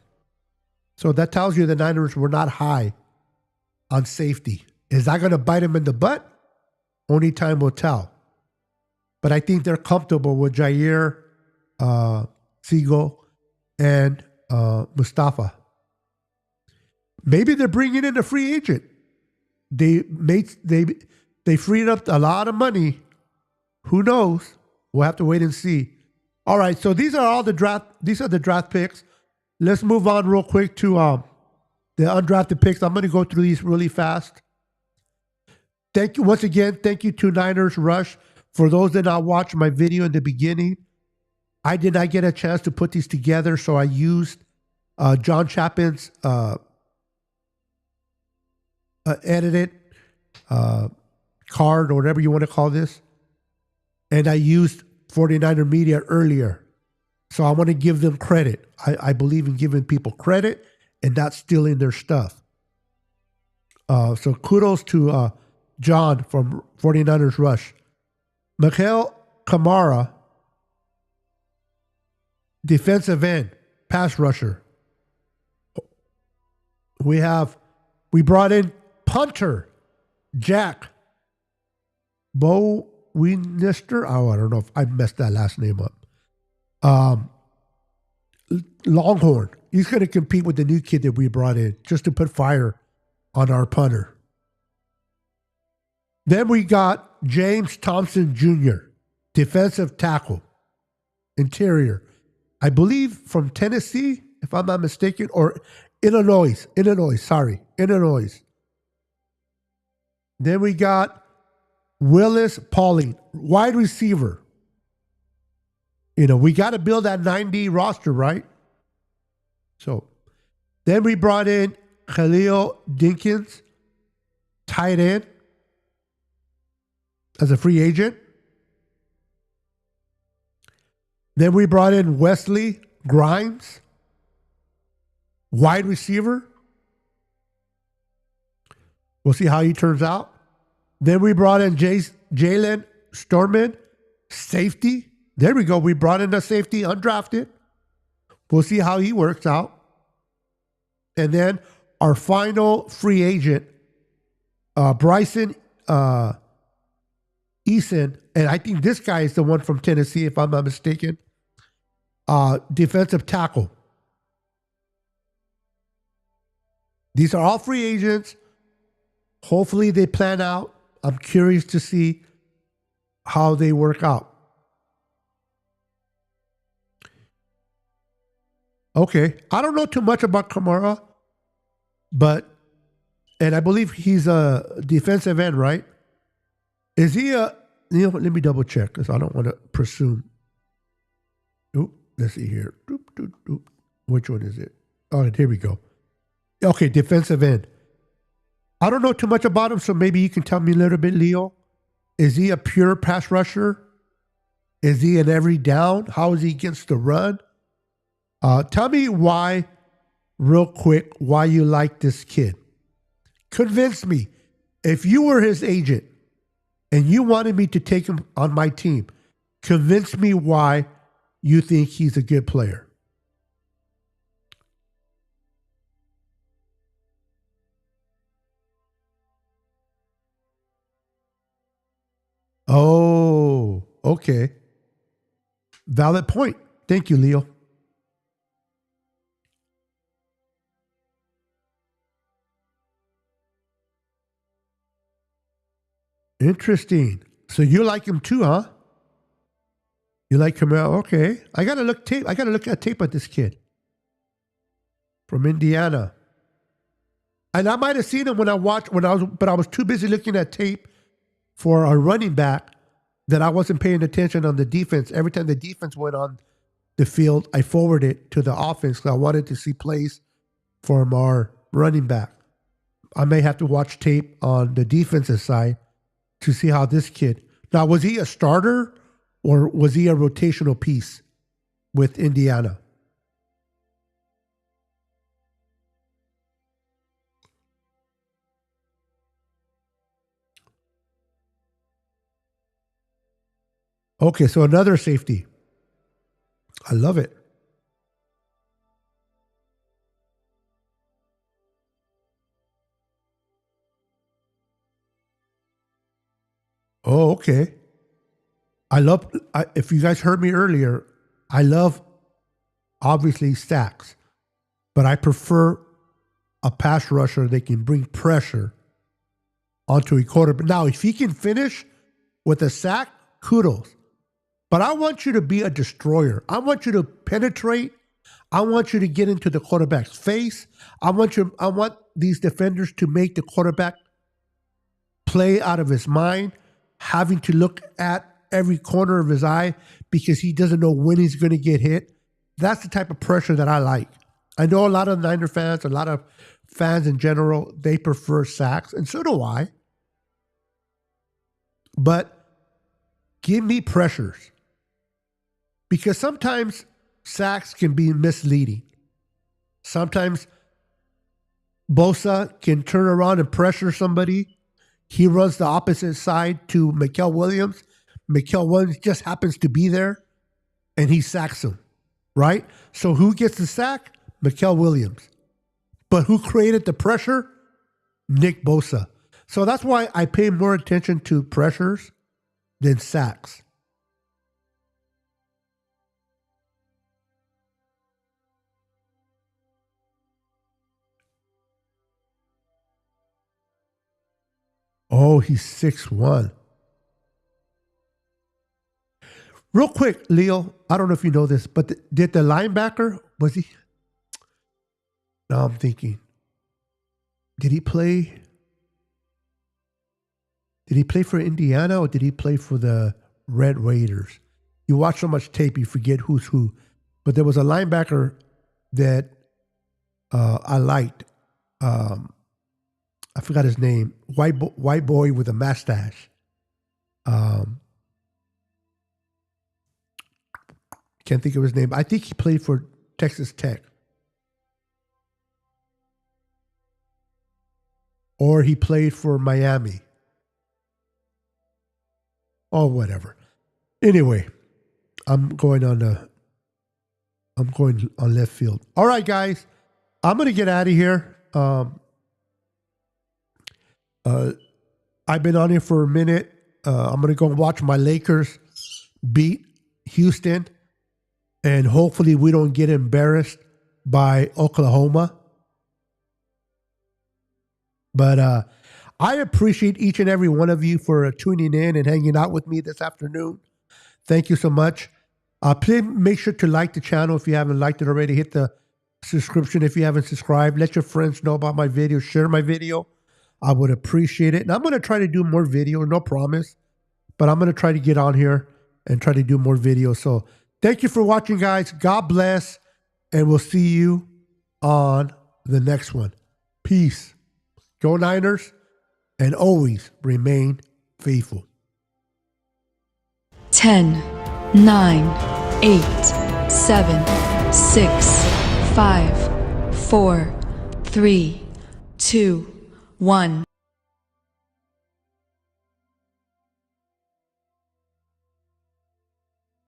So that tells you the Niners were not high on safety. Is that going to bite him in the butt? Only time will tell. But I think they're comfortable with Jair, Siegel, and Mustafa. Maybe they're bringing in a free agent. They freed up a lot of money. Who knows? We'll have to wait and see. All right, so these are all the draft. These are the draft picks. Let's move on real quick to the undrafted picks. I'm going to go through these really fast. Thank you once again. Thank you to Niners Rush. For those that not watch my video in the beginning, I did not get a chance to put these together, so I used John Chapman's edited card or whatever you want to call this, and I used 49er Media earlier. So I want to give them credit. I believe in giving people credit and not stealing their stuff. So kudos to John from 49ers Rush. Mikhail Kamara, defensive end, pass rusher. We brought in punter, Jack Bowinister. Oh, I don't know if I messed that last name up. Longhorn. He's going to compete with the new kid that we brought in just to put fire on our punter. Then we got James Thompson Jr., defensive tackle, interior. I believe from Tennessee, if I'm not mistaken, or Illinois. Then we got Willis Pauling, wide receiver. You know, we got to build that 90 roster, right? So then we brought in Khalil Dinkins, tight end, as a free agent. Then we brought in Wesley Grimes, wide receiver. We'll see how he turns out. Then we brought in Jalen Storman, safety. There we go. We brought in a safety, undrafted. We'll see how he works out. And then our final free agent, Bryson Eason, and I think this guy is the one from Tennessee, if I'm not mistaken, defensive tackle. These are all free agents. Hopefully they plan out. I'm curious to see how they work out. Okay, I don't know too much about Kamara, and I believe he's a defensive end, right? Is he let me double check because I don't want to presume. Oop, let's see here. Doop. Which one is it? Oh, here we go. Okay, defensive end. I don't know too much about him, so maybe you can tell me a little bit, Leo. Is he a pure pass rusher? Is he an every down? How is he against the run? Tell me why, real quick, why you like this kid. Convince me. If you were his agent and you wanted me to take him on my team, convince me why you think he's a good player. Oh, okay. Valid point. Thank you, Leo. Interesting. So you like him too, huh? You like Kamara? Okay. I gotta look at tape of this kid. from Indiana. And I might have seen him but I was too busy looking at tape for a running back that I wasn't paying attention on the defense. Every time the defense went on the field, I forwarded it to the offense because I wanted to see plays from our running back. I may have to watch tape on the defensive side to see how this kid. Now, was he a starter or was he a rotational piece with Indiana? Okay, so another safety. I love it. Oh, okay. If you guys heard me earlier, I love, obviously, sacks, but I prefer a pass rusher that can bring pressure onto a quarterback. Now, if he can finish with a sack, kudos. But I want you to be a destroyer. I want you to penetrate. I want you to get into the quarterback's face. I want these defenders to make the quarterback play out of his mind, having to look at every corner of his eye because he doesn't know when he's going to get hit. That's the type of pressure that I like. I know a lot of Niner fans, a lot of fans in general, they prefer sacks, and so do I. But give me pressures. Because sometimes sacks can be misleading. Sometimes Bosa can turn around and pressure somebody. He runs the opposite side to Mikael Williams. Mikael Williams just happens to be there, and he sacks him, right? So who gets the sack? Mikael Williams. But who created the pressure? Nick Bosa. So that's why I pay more attention to pressures than sacks. Oh, he's 6'1". Real quick, Leo, I don't know if you know this, but did the linebacker, was he? Now I'm thinking, did he play for Indiana or did he play for the Red Raiders? You watch so much tape, you forget who's who. But there was a linebacker that I liked. I forgot his name. White boy with a mustache. Can't think of his name. I think he played for Texas Tech. Or he played for Miami. Or whatever. Anyway, I'm going on left field. All right, guys. I'm going to get out of here. I've been on here for a minute. I'm going to go watch my Lakers beat Houston. And hopefully we don't get embarrassed by Oklahoma. But I appreciate each and every one of you for tuning in and hanging out with me this afternoon. Thank you so much. Please make sure to like the channel if you haven't liked it already. Hit the subscription if you haven't subscribed. Let your friends know about my video. Share my video. I would appreciate it. And I'm going to try to do more videos. No promise. But I'm going to try to get on here and try to do more videos. So thank you for watching, guys. God bless. And we'll see you on the next one. Peace. Go Niners. And always remain faithful. 10, 9, 8, 7, 6, 5, 4, 3, 2, 1.